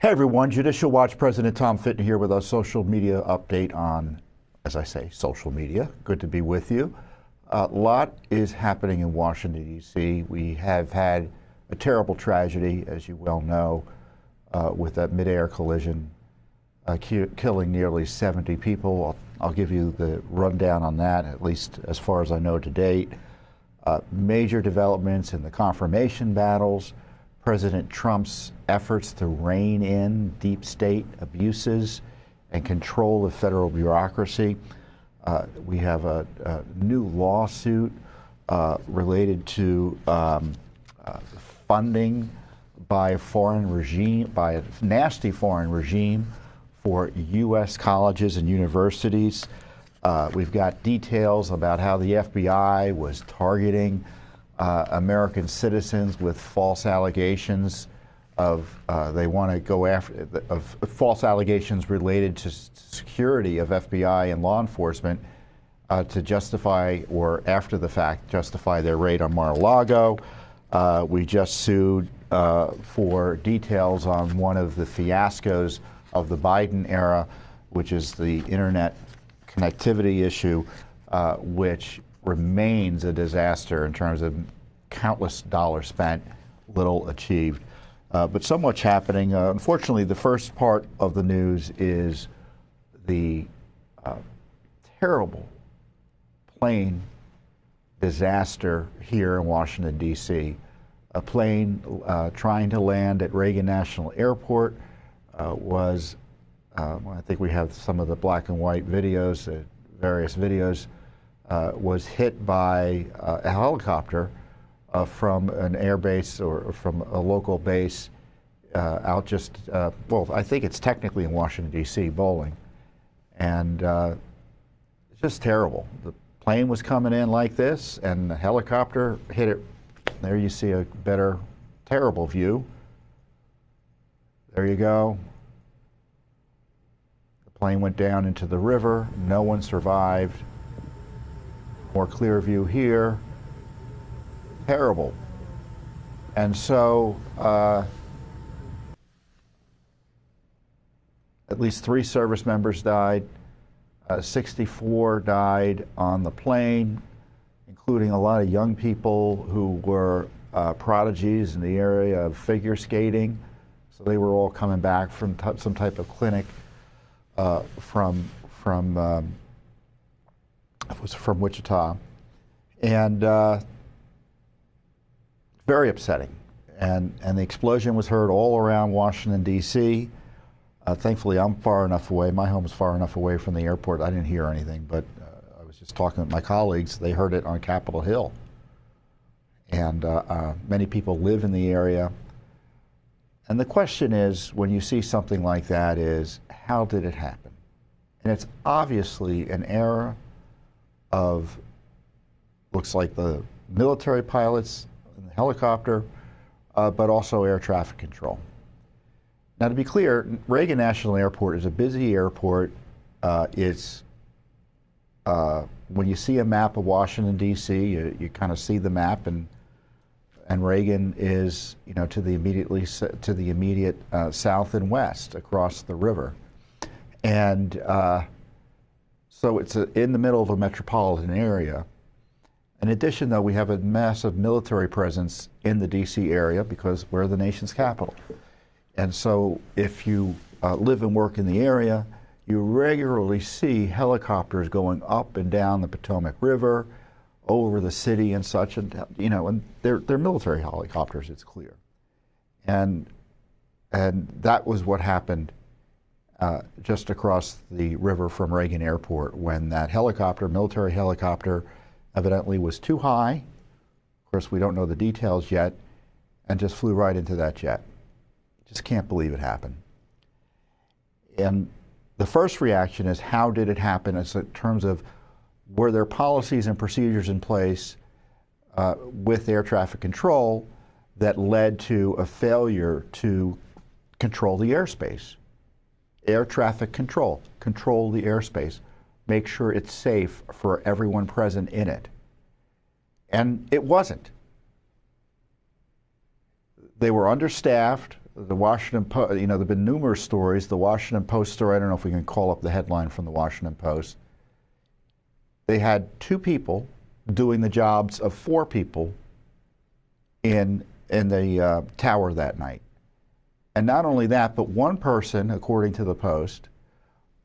Hey everyone, Judicial Watch President Tom Fitton here with a social media update on, as I say, social media. Good to be with you. A lot is happening in Washington, D.C. We have had a terrible tragedy, as you well know, with that mid-air collision, killing nearly 70 people. I'll give you the rundown on that, at least as far as I know to date. Major developments in the confirmation battles, President Trump's efforts to rein in deep state abuses and control the federal bureaucracy. We have a new lawsuit related to funding by a nasty foreign regime for U.S. colleges and universities. We've got details about how the FBI was targeting American citizens with false allegations of false allegations related to security of FBI and law enforcement to justify, or after the fact, justify their raid on Mar-a-Lago. We just sued for details on one of the fiascos of the Biden era, which is the internet connectivity issue, which remains a disaster in terms of countless dollars spent, little achieved. But so much happening. Unfortunately, the first part of the news is the terrible plane disaster here in Washington, D.C. A plane trying to land at Reagan National Airport was, I think we have some of the black and white videos, various videos, was hit by a helicopter from an air base or from a local base out just, well, I think it's technically in Washington, D.C., Bowling. And it's just terrible. The plane was coming in like this, and the helicopter hit it. There you see a better, terrible view. There you go. The plane went down into the river. No one survived. More clear view here. Terrible. And so at least 3 service members died. 64 died on the plane, including a lot of young people who were prodigies in the area of figure skating. So they were all coming back from some type of clinic from Wichita. And very upsetting. And the explosion was heard all around Washington, D.C. Thankfully, I'm far enough away. My home is far enough away from the airport. I didn't hear anything, but I was just talking with my colleagues. They heard it on Capitol Hill. And many people live in the area. And the question is, when you see something like that, is how did it happen? And it's obviously an error of, looks like the military pilots in the helicopter, but also air traffic control. Now, to be clear, Reagan National Airport is a busy airport. It's when you see a map of Washington, D.C., you kind of see the map, and Reagan is, you know, to the immediate south and west across the river, and so it's in the middle of a metropolitan area. In addition, though, we have a massive military presence in the D.C. area because we're the nation's capital. And so if you live and work in the area, you regularly see helicopters going up and down the Potomac River, over the city and such, and you know, and they're military helicopters, it's clear. And that was what happened just across the river from Reagan Airport when that helicopter, military helicopter, evidently was too high. Of course, we don't know the details yet, and just flew right into that jet. Just can't believe it happened. And the first reaction is, how did it happen? It's in terms of, were there policies and procedures in place with air traffic control that led to a failure to control the airspace? Air traffic control the airspace, make sure it's safe for everyone present in it. And it wasn't. They were understaffed. the Washington Post, there have been numerous stories. The Washington Post story, I don't know if we can call up the headline from the Washington Post. They had 2 people doing the jobs of 4 people in the tower that night. And not only that, but one person, according to the Post,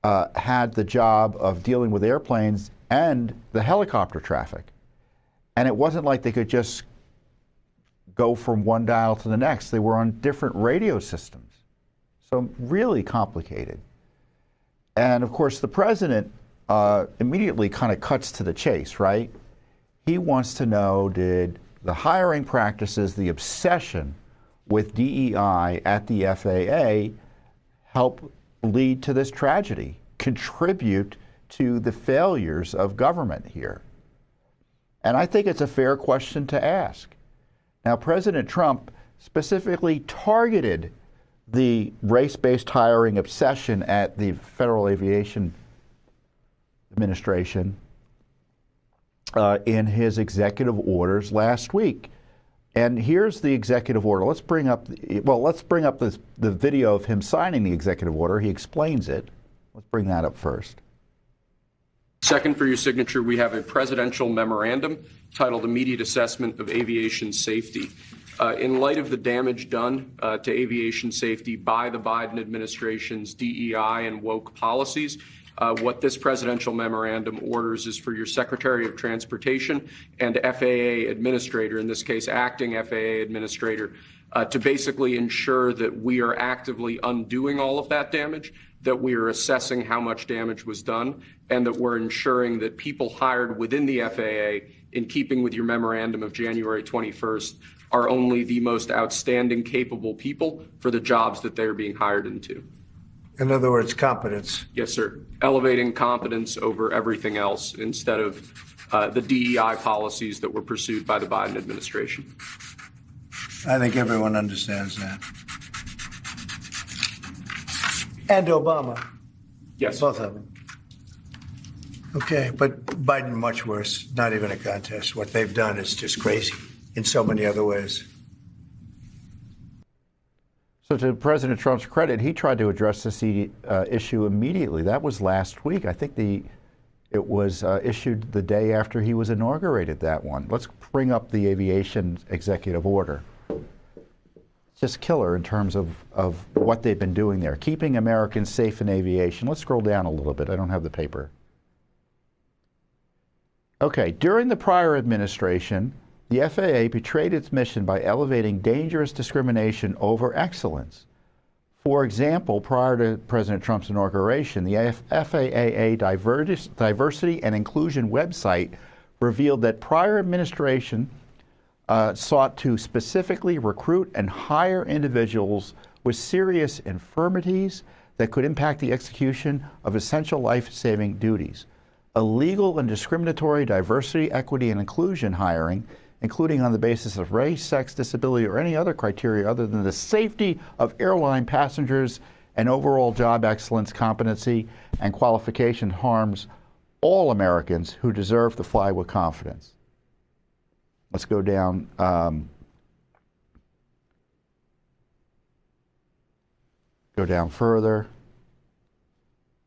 had the job of dealing with airplanes and the helicopter traffic. And it wasn't like they could just go from one dial to the next. They were on different radio systems. So really complicated. And of course, the president immediately kind of cuts to the chase, right? He wants to know, did the hiring practices, the obsession with DEI at the FAA help lead to this tragedy, contribute to the failures of government here? And I think it's a fair question to ask. Now, President Trump specifically targeted the race-based hiring obsession at the Federal Aviation Administration in his executive orders last week. And here's the executive order. Let's bring up the video of him signing the executive order. He explains it. Let's bring that up first. Second, for your signature, we have a presidential memorandum titled Immediate Assessment of Aviation Safety. In light of the damage done to aviation safety by the Biden administration's DEI and woke policies, what this presidential memorandum orders is for your Secretary of Transportation and FAA administrator, in this case acting FAA administrator, to basically ensure that we are actively undoing all of that damage, that we are assessing how much damage was done, and that we're ensuring that people hired within the FAA, in keeping with your memorandum of January 21st, are only the most outstanding, capable people for the jobs that they're being hired into. In other words, competence. Yes, sir. Elevating competence over everything else instead of the DEI policies that were pursued by the Biden administration. I think everyone understands that. And Obama. Yes. Both of them. Okay, but Biden much worse. Not even a contest. What they've done is just crazy in so many other ways. So to President Trump's credit, he tried to address this issue immediately. That was last week. I think it was issued the day after he was inaugurated, that one. Let's bring up the aviation executive order. It's just killer in terms of what they've been doing there. Keeping Americans safe in aviation. Let's scroll down a little bit. I don't have the paper. Okay, during the prior administration, the FAA betrayed its mission by elevating dangerous discrimination over excellence. For example, prior to President Trump's inauguration, the FAA Diversity and Inclusion website revealed that prior administration sought to specifically recruit and hire individuals with serious infirmities that could impact the execution of essential life-saving duties. Illegal and discriminatory diversity, equity, and inclusion hiring, including on the basis of race, sex, disability, or any other criteria other than the safety of airline passengers and overall job excellence, competency, and qualification, harms all Americans who deserve to fly with confidence. Let's go down. Go down further.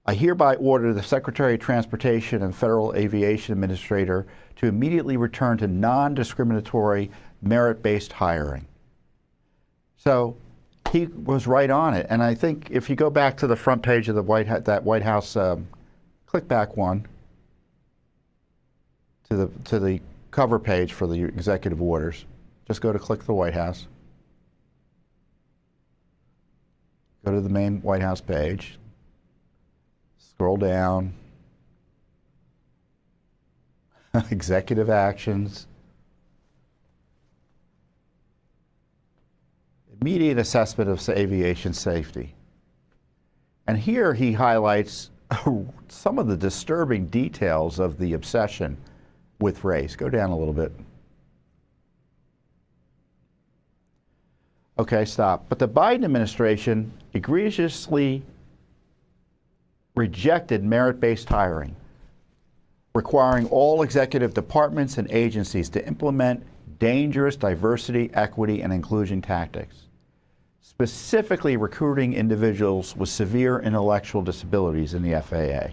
I hereby order the Secretary of Transportation and Federal Aviation Administrator to immediately return to non-discriminatory, merit-based hiring. So he was right on it. And I think if you go back to the front page of the White House, click back one to the cover page for the executive orders. Just go to click the White House. Go to the main White House page. Scroll down. Executive actions. Immediate assessment of aviation safety. And here he highlights some of the disturbing details of the obsession with race. Go down a little bit. Okay, stop. But the Biden administration egregiously rejected merit-based hiring, requiring all executive departments and agencies to implement dangerous diversity, equity, and inclusion tactics. specifically recruiting individuals with severe intellectual disabilities in the FAA.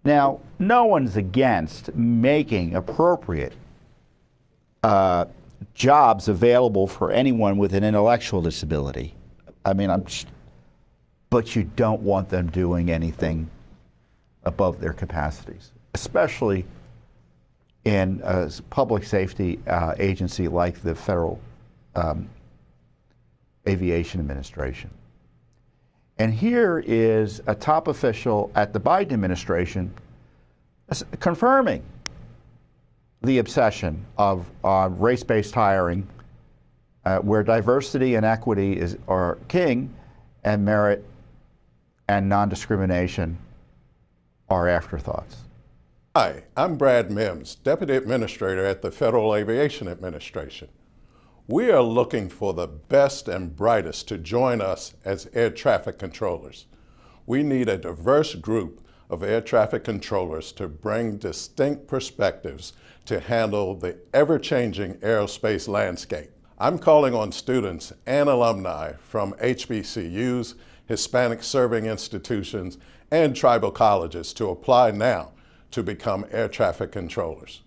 Now, no one's against making appropriate jobs available for anyone with an intellectual disability. I mean, but you don't want them doing anything above their capacities, especially in a public safety agency like the Federal Aviation Administration. And here is a top official at the Biden administration confirming the obsession of race-based hiring, where diversity and equity are king, and merit and non-discrimination are afterthoughts. Hi, I'm Brad Mims, Deputy Administrator at the Federal Aviation Administration. We are looking for the best and brightest to join us as air traffic controllers. We need a diverse group of air traffic controllers to bring distinct perspectives to handle the ever-changing aerospace landscape. I'm calling on students and alumni from HBCUs, Hispanic serving institutions, and tribal colleges to apply now to become air traffic controllers.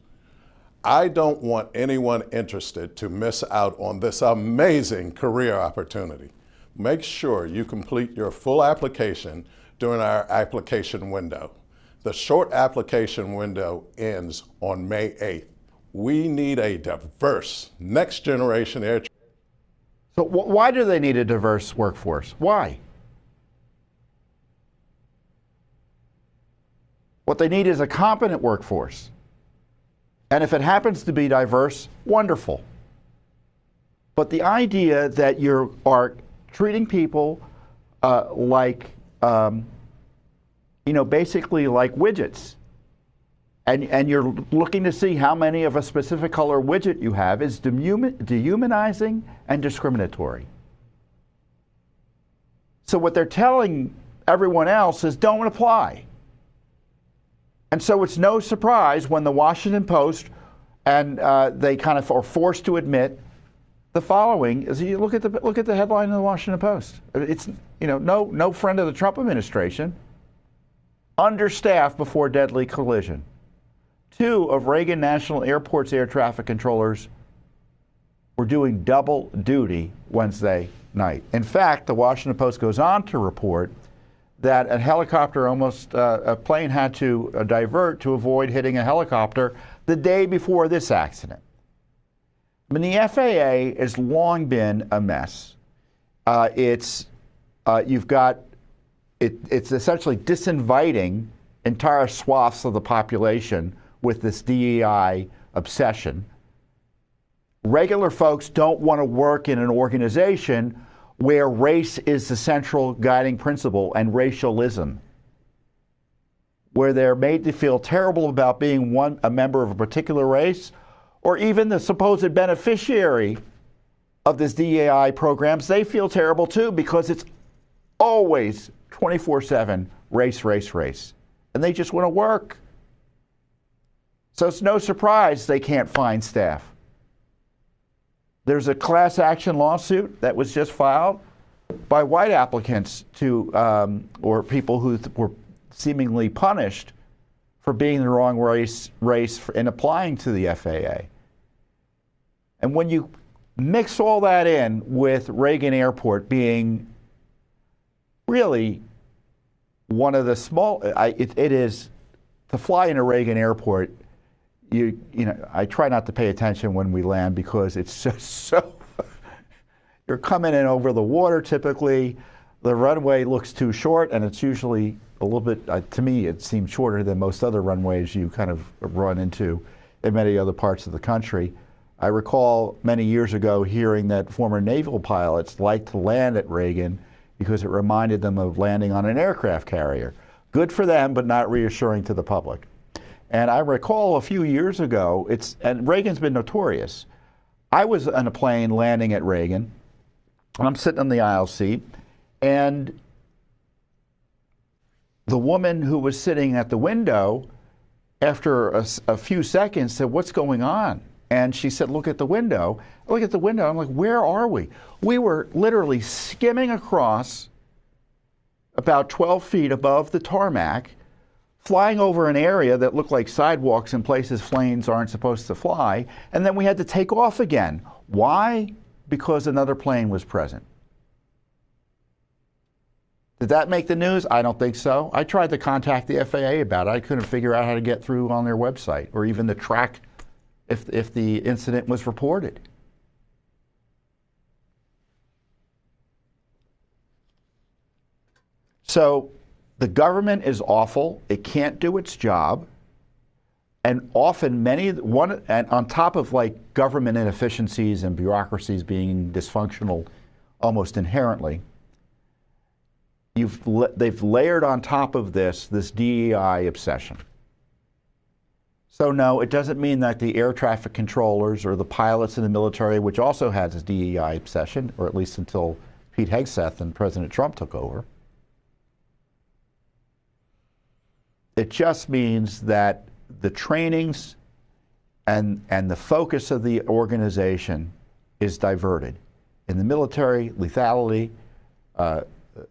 I don't want anyone interested to miss out on this amazing career opportunity. Make sure you complete your full application during our application window. The short application window ends on May 8th. We need a diverse next generation air. So why do they need a diverse workforce? Why? What they need is a competent workforce. And if it happens to be diverse, wonderful. But the idea that you are treating people basically like widgets, and you're looking to see how many of a specific color widget you have is dehumanizing and discriminatory. So what they're telling everyone else is don't apply. And so it's no surprise when the Washington Post and they kind of are forced to admit the following: is you look at the headline in the Washington Post. It's no friend of the Trump administration. Understaffed before deadly collision. 2 of Reagan National Airport's air traffic controllers were doing double duty Wednesday night. In fact, the Washington Post goes on to report that a plane had to divert to avoid hitting a helicopter the day before this accident. I mean, the FAA has long been a mess. It's essentially disinviting entire swaths of the population with this DEI obsession. Regular folks don't want to work in an organization where race is the central guiding principle and racialism, where they're made to feel terrible about being a member of a particular race, or even the supposed beneficiary of this DEI programs, they feel terrible too, because it's always 24/7 race, race, race. And they just want to work. So it's no surprise they can't find staff. There's a class action lawsuit that was just filed by white applicants or people who were seemingly punished for being the wrong race in applying to the FAA. And when you mix all that in with Reagan Airport being really one of the small, it is to fly in a Reagan Airport. I try not to pay attention when we land because it's just so. You're coming in over the water typically. The runway looks too short, and it's usually a little bit. To me, it seems shorter than most other runways you kind of run into in many other parts of the country. I recall many years ago hearing that former naval pilots liked to land at Reagan because it reminded them of landing on an aircraft carrier. Good for them, but not reassuring to the public. And I recall a few years ago, and Reagan's been notorious. I was on a plane landing at Reagan, and I'm sitting in the aisle seat, and the woman who was sitting at the window, after a few seconds, said, "What's going on?" And she said, look at the window. I look at the window. I'm like, where are we? We were literally skimming across about 12 feet above the tarmac, flying over an area that looked like sidewalks in places planes aren't supposed to fly. And then we had to take off again. Why? Because another plane was present. Did that make the news? I don't think so. I tried to contact the FAA about it. I couldn't figure out how to get through on their website or even to track if the incident was reported. So the government is awful. It can't do its job. And often and on top of like government inefficiencies and bureaucracies being dysfunctional almost inherently, they've layered on top of this DEI obsession. So no, it doesn't mean that the air traffic controllers or the pilots in the military, which also has a DEI obsession, or at least until Pete Hegseth and President Trump took over. It just means that the trainings and the focus of the organization is diverted. In the military, lethality, and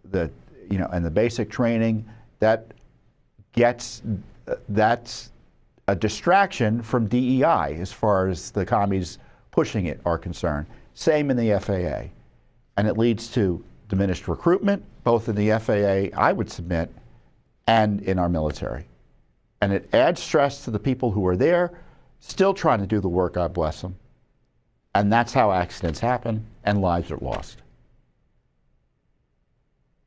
the basic training, that's a distraction from DEI as far as the commies pushing it are concerned. Same in the FAA. And it leads to diminished recruitment, both in the FAA, I would submit, and in our military. And it adds stress to the people who are there, still trying to do the work, God bless them. And that's how accidents happen and lives are lost.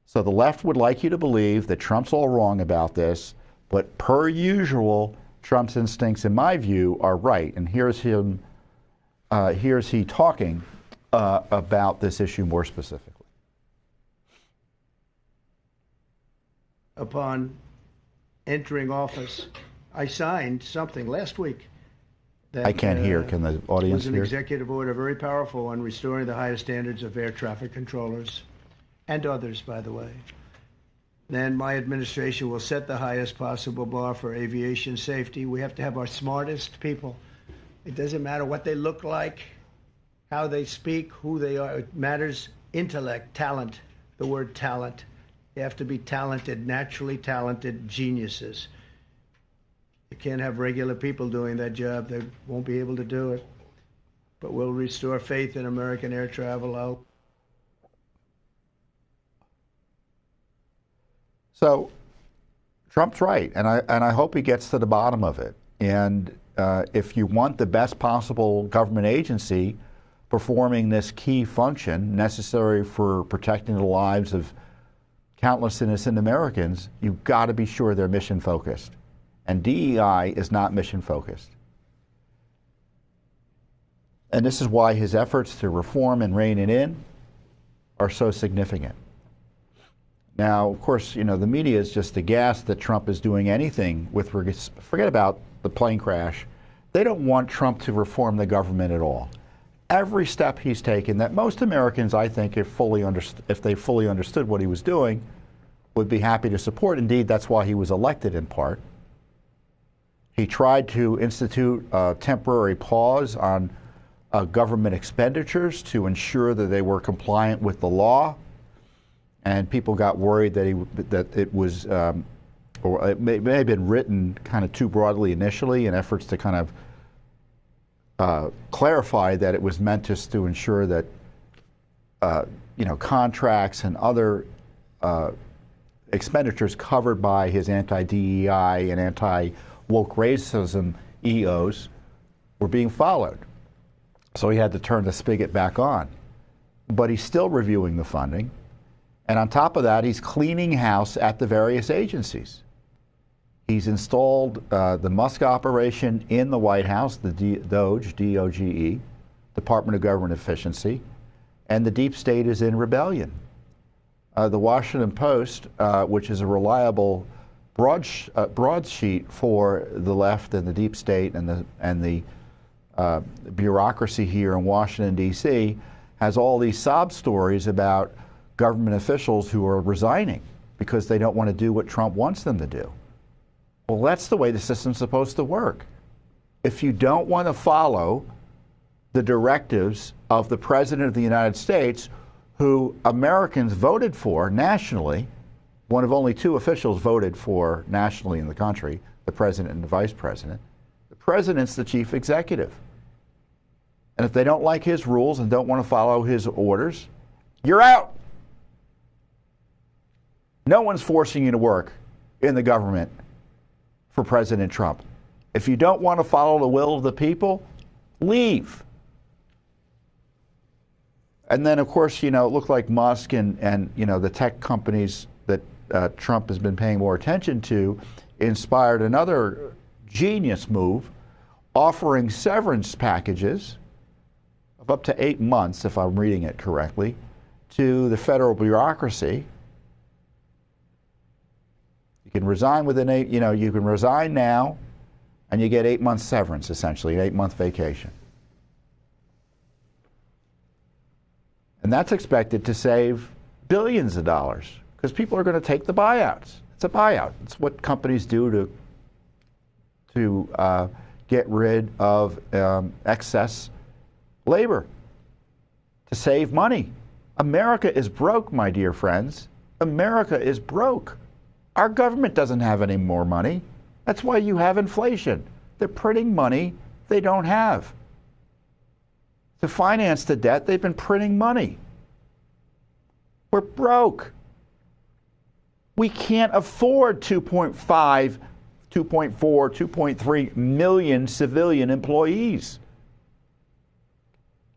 So the left would like you to believe that Trump's all wrong about this, but per usual, Trump's instincts, in my view, are right. And here's he talking about this issue more specifically. Upon entering office, I signed something last week. That, I can't hear. Can the audience hear? It was hear? an executive order, very powerful, on restoring the highest standards of air traffic controllers, and others, by the way. Then my administration will set the highest possible bar for aviation safety. We have to have our smartest people. It doesn't matter what they look like, how they speak, who they are. It matters intellect, talent, the word talent. They have to be talented, naturally talented geniuses. You can't have regular people doing that job. They won't be able to do it. But we'll restore faith in American air travel. So Trump's right, and I hope he gets to the bottom of it. And if you want the best possible government agency performing this key function necessary for protecting the lives of countless innocent Americans, you've got to be sure they're mission focused. And DEI is not mission focused. And this is why his efforts to reform and rein it in are so significant. Now, of course, the media is just aghast that Trump is doing anything with regards. Forget about the plane crash. They don't want Trump to reform the government at all. Every step he's taken that most Americans, I think, if they fully understood what he was doing, would be happy to support. Indeed, that's why he was elected in part. He tried to institute a temporary pause on government expenditures to ensure that they were compliant with the law. And people got worried that it was, or it may have been written kind of too broadly initially in efforts to kind of clarify that it was meant just to ensure that, contracts and other expenditures covered by his anti-DEI and anti-woke racism EOs were being followed. So he had to turn the spigot back on. But he's still reviewing the funding. And on top of that, he's cleaning house at the various agencies. He's installed the Musk operation in the White House, the DOGE, D-O-G-E, Department of Government Efficiency, and the deep state is in rebellion. The Washington Post, which is a reliable broadsheet for the left and the deep state and the bureaucracy here in Washington, D.C., has all these sob stories about government officials who are resigning because they don't want to do what Trump wants them to do. Well, that's the way the system's supposed to work. If you don't want to follow the directives of the President of the United States, who Americans voted for nationally. One of only two officials voted for nationally in the country, the President and the Vice President. The President's the chief executive. And if they don't like his rules and don't want to follow his orders, you're out. No one's forcing you to work in the government for President Trump. If you don't want to follow the will of the people, leave. And then, of course, it looked like Musk and the tech companies that Trump has been paying more attention to inspired another genius move, offering severance packages of up to 8 months, if I'm reading it correctly, to the federal bureaucracy. You can resign within you can resign now, and you get 8 months severance, essentially, an 8-month vacation. And that's expected to save billions of dollars because people are going to take the buyouts. It's a buyout. It's what companies do to get rid of excess labor, to save money. America is broke, my dear friends. America is broke. Our government doesn't have any more money. That's why you have inflation. They're printing money they don't have. To finance the debt, they've been printing money. We're broke. We can't afford 2.5, 2.4, 2.3 million civilian employees.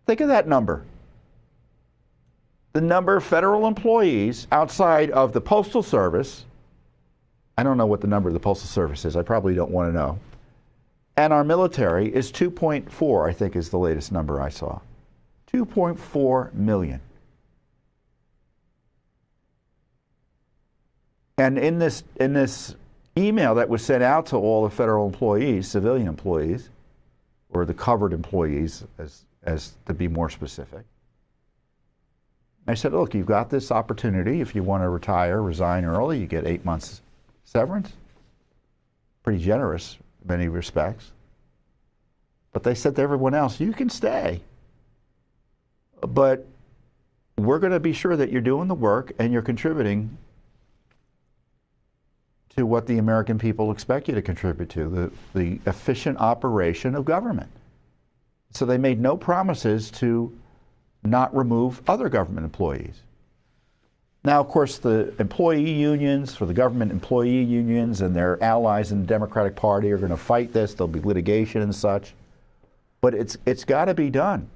Think of that number. The number of federal employees outside of the Postal Service, I don't know what the number of the Postal Service is, I probably don't want to know, and our military is 2.4, I think is the latest number I saw. 2.4 million. And in this email that was sent out to all the federal employees, civilian employees, or the covered employees, as to be more specific, I said, look, you've got this opportunity. If you want to retire, resign early, you get 8 months severance. Pretty generous in many respects. But they said to everyone else, you can stay. But we're going to be sure that you're doing the work and you're contributing to what the American people expect you to contribute to, the efficient operation of government. So they made no promises to not remove other government employees. Now, of course, the employee unions, for the government employee unions and their allies in the Democratic Party are going to fight this. There'll be litigation and such. But it's got to be done.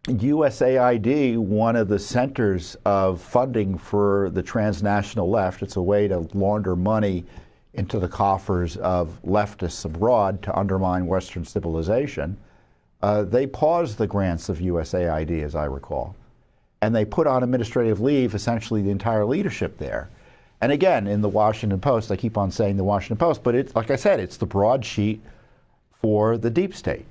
USAID, one of the centers of funding for the transnational left, it's a way to launder money into the coffers of leftists abroad to undermine Western civilization. They paused the grants of USAID, as I recall, and they put on administrative leave essentially the entire leadership there. And again, in the Washington Post, I keep on saying the Washington Post, but it's, like I said, it's the broadsheet for the deep state.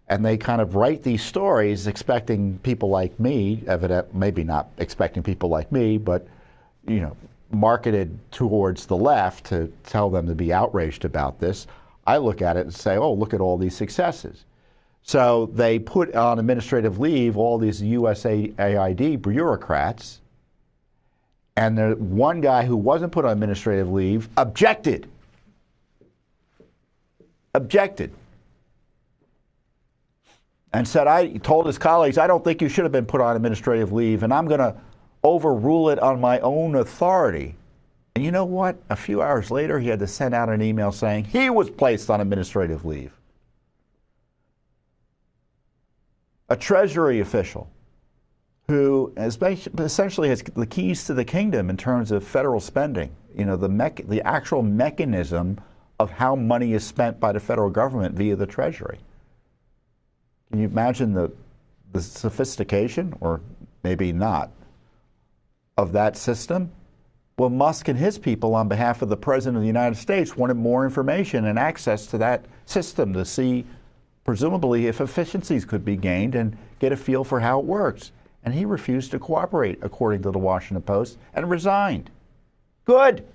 And they kind of write these stories expecting people like me, maybe not expecting people like me, but, marketed towards the left to tell them to be outraged about this. I look at it and say, oh, look at all these successes. So they put on administrative leave all these USAID bureaucrats, and the one guy who wasn't put on administrative leave objected. And said, told his colleagues, I don't think you should have been put on administrative leave, and I'm going to overrule it on my own authority. And you know what? A few hours later, he had to send out an email saying he was placed on administrative leave. A Treasury official who essentially has the keys to the kingdom in terms of federal spending, the actual mechanism of how money is spent by the federal government via the Treasury. Can you imagine the sophistication, or maybe not, of that system? Well, Musk and his people, on behalf of the President of the United States, wanted more information and access to that system to see, presumably, if efficiencies could be gained and get a feel for how it works. And he refused to cooperate, according to the Washington Post, and resigned. Good.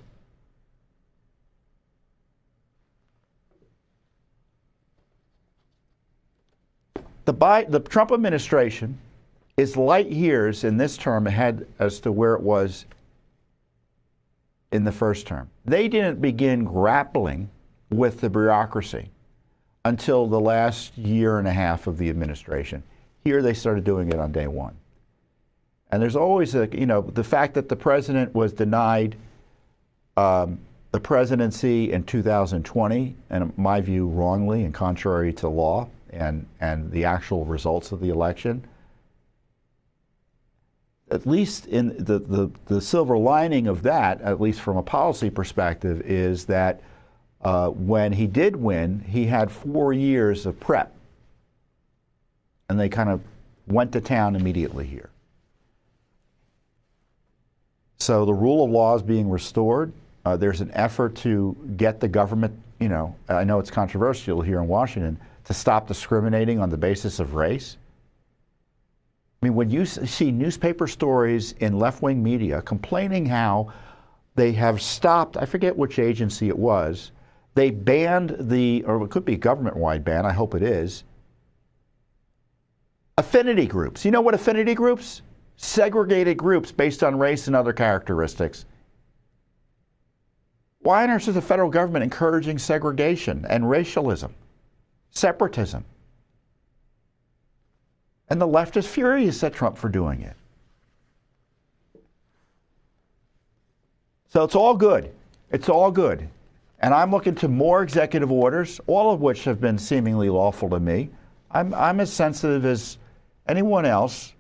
The Trump administration is light years in this term ahead as to where it was in the first term. They didn't begin grappling with the bureaucracy until the last year and a half of the administration. Here they started doing it on day one. And there's always the fact that the president was denied the presidency in 2020, and in my view, wrongly and contrary to law and the actual results of the election. At least in the silver lining of that, at least from a policy perspective, is that when he did win, he had 4 years of prep. And they kind of went to town immediately here. So the rule of law is being restored. There's an effort to get the government, I know it's controversial here in Washington, to stop discriminating on the basis of race. I mean, when you see newspaper stories in left-wing media complaining how they have stopped, I forget which agency it was, they banned or it could be a government-wide ban, I hope it is, affinity groups. You know what affinity groups? Segregated groups based on race and other characteristics. Why on earth is the federal government encouraging segregation and racialism, separatism? And the left is furious at Trump for doing it. So it's all good. It's all good. And I'm looking to more executive orders, all of which have been seemingly lawful to me. I'm as sensitive as anyone else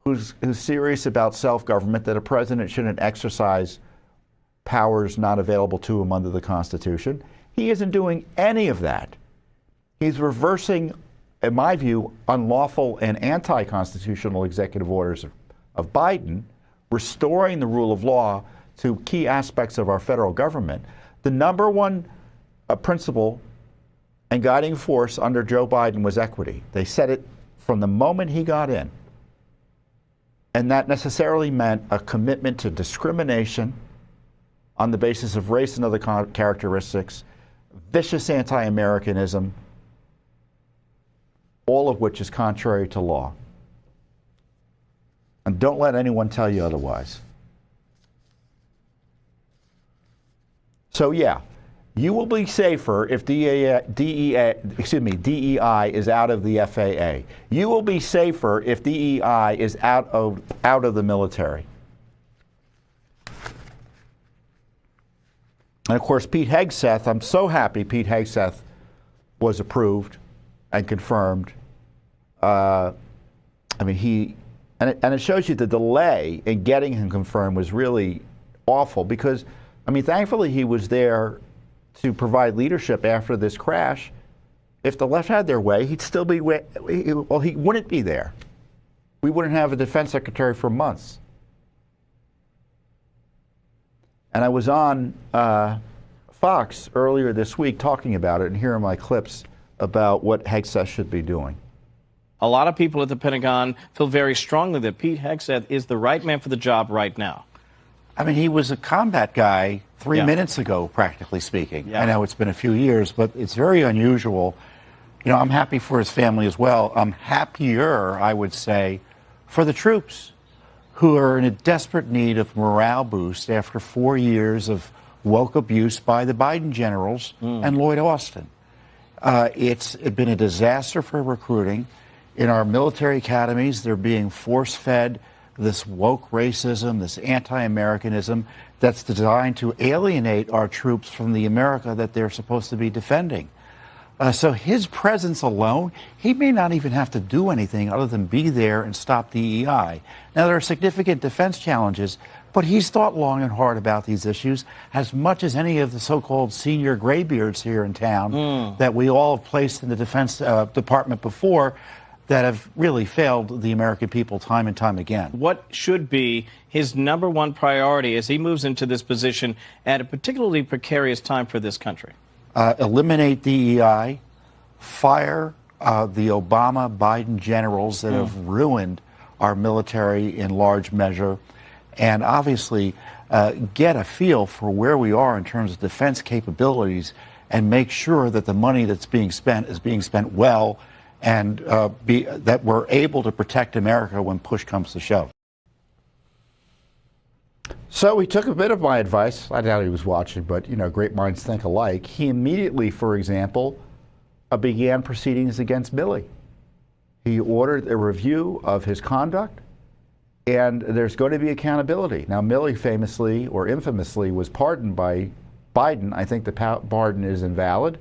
who's serious about self-government, that a president shouldn't exercise powers not available to him under the Constitution. He isn't doing any of that. He's reversing, in my view, unlawful and anti-constitutional executive orders of Biden, restoring the rule of law to key aspects of our federal government. The number one principle and guiding force under Joe Biden was equity. They said it from the moment he got in. And that necessarily meant a commitment to discrimination on the basis of race and other characteristics, vicious anti-Americanism, all of which is contrary to law. And don't let anyone tell you otherwise. So yeah, you will be safer if DEI is out of the FAA. You will be safer if DEI is out of the military. And of course, Pete Hegseth, I'm so happy Pete Hegseth was approved and confirmed. And it shows you the delay in getting him confirmed was really awful because, thankfully he was there to provide leadership after this crash. If the left had their way, he'd still be, he wouldn't be there. We wouldn't have a defense secretary for months. And I was on Fox earlier this week talking about it, and here are my clips about what Hegseth should be doing. A lot of people at the Pentagon feel very strongly that Pete Hegseth is the right man for the job right now. He was a combat guy 3 minutes ago, practically speaking. Yeah. I know it's been a few years, but it's very unusual. I'm happy for his family as well. I'm happier, I would say, for the troops who are in a desperate need of morale boost after 4 years of woke abuse by the Biden generals and Lloyd Austin. It's been a disaster for recruiting. In our military academies, they're being force-fed this woke racism, this anti-Americanism that's designed to alienate our troops from the America that they're supposed to be defending. So his presence alone, he may not even have to do anything other than be there and stop DEI. Now, there are significant defense challenges, but he's thought long and hard about these issues as much as any of the so-called senior graybeards here in town that we all have placed in the Defense Department before that have really failed the American people time and time again. What should be his number one priority as he moves into this position at a particularly precarious time for this country? Eliminate DEI, fire the Obama-Biden generals that have ruined our military in large measure, and obviously get a feel for where we are in terms of defense capabilities and make sure that the money that's being spent is being spent well and that we're able to protect America when push comes to shove. So he took a bit of my advice. I doubt he was watching, but great minds think alike. He immediately, for example, began proceedings against Milley. He ordered a review of his conduct, and there's going to be accountability. Now, Milley famously or infamously was pardoned by Biden. I think the pardon is invalid,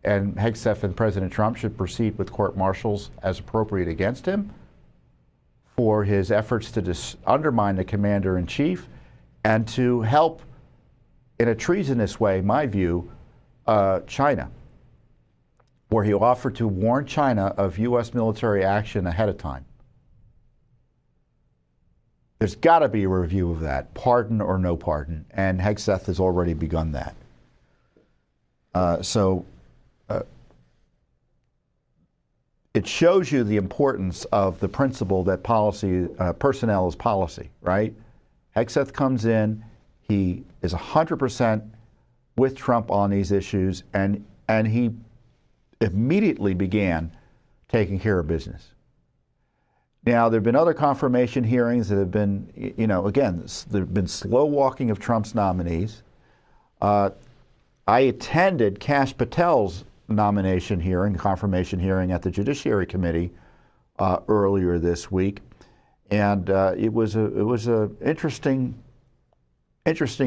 and Hegseth and President Trump should proceed with court-martials as appropriate against him for his efforts to undermine the commander-in-chief and to help, in a treasonous way, my view, China, where he offered to warn China of U.S. military action ahead of time. There's got to be a review of that, pardon or no pardon, and Hegseth has already begun that. It shows you the importance of the principle that personnel is policy, right? Hegseth comes in, he is 100% with Trump on these issues, and he immediately began taking care of business. Now, there have been other confirmation hearings that have been, again, there have been slow walking of Trump's nominees. I attended Kash Patel's confirmation hearing at the Judiciary Committee earlier this week, and it was a interesting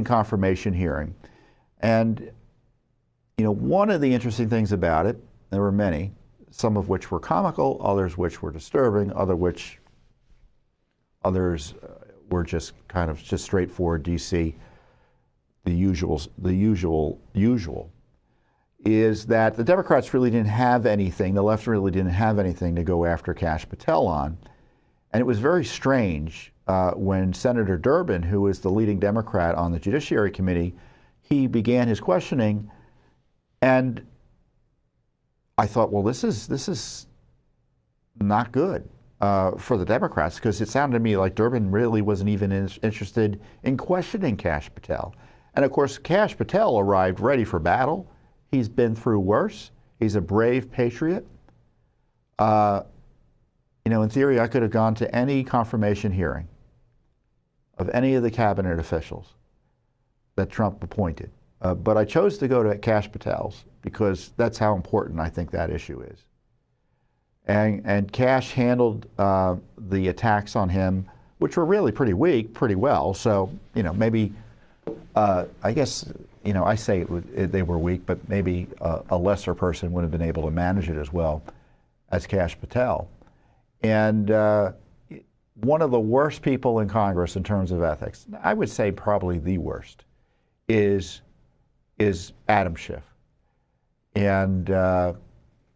confirmation hearing. And one of the interesting things about it, there were many, some of which were comical, others which were disturbing, others were just kind of just straightforward DC, the usual, is that the Democrats really didn't have anything, the left really didn't have anything to go after Kash Patel on. And it was very strange when Senator Durbin, who is the leading Democrat on the Judiciary Committee, he began his questioning, and I thought, well, this is not good for the Democrats, because it sounded to me like Durbin really wasn't even interested in questioning Kash Patel. And of course, Kash Patel arrived ready for battle. He's been through worse. He's a brave patriot. In theory, I could have gone to any confirmation hearing of any of the cabinet officials that Trump appointed. But I chose to go to Kash Patel's because that's how important I think that issue is. And Kash handled the attacks on him, which were really pretty weak, pretty well. So, maybe, I guess, I say they were weak, but maybe a lesser person would have been able to manage it as well as Kash Patel. And one of the worst people in Congress in terms of ethics, I would say probably the worst, is Adam Schiff. And I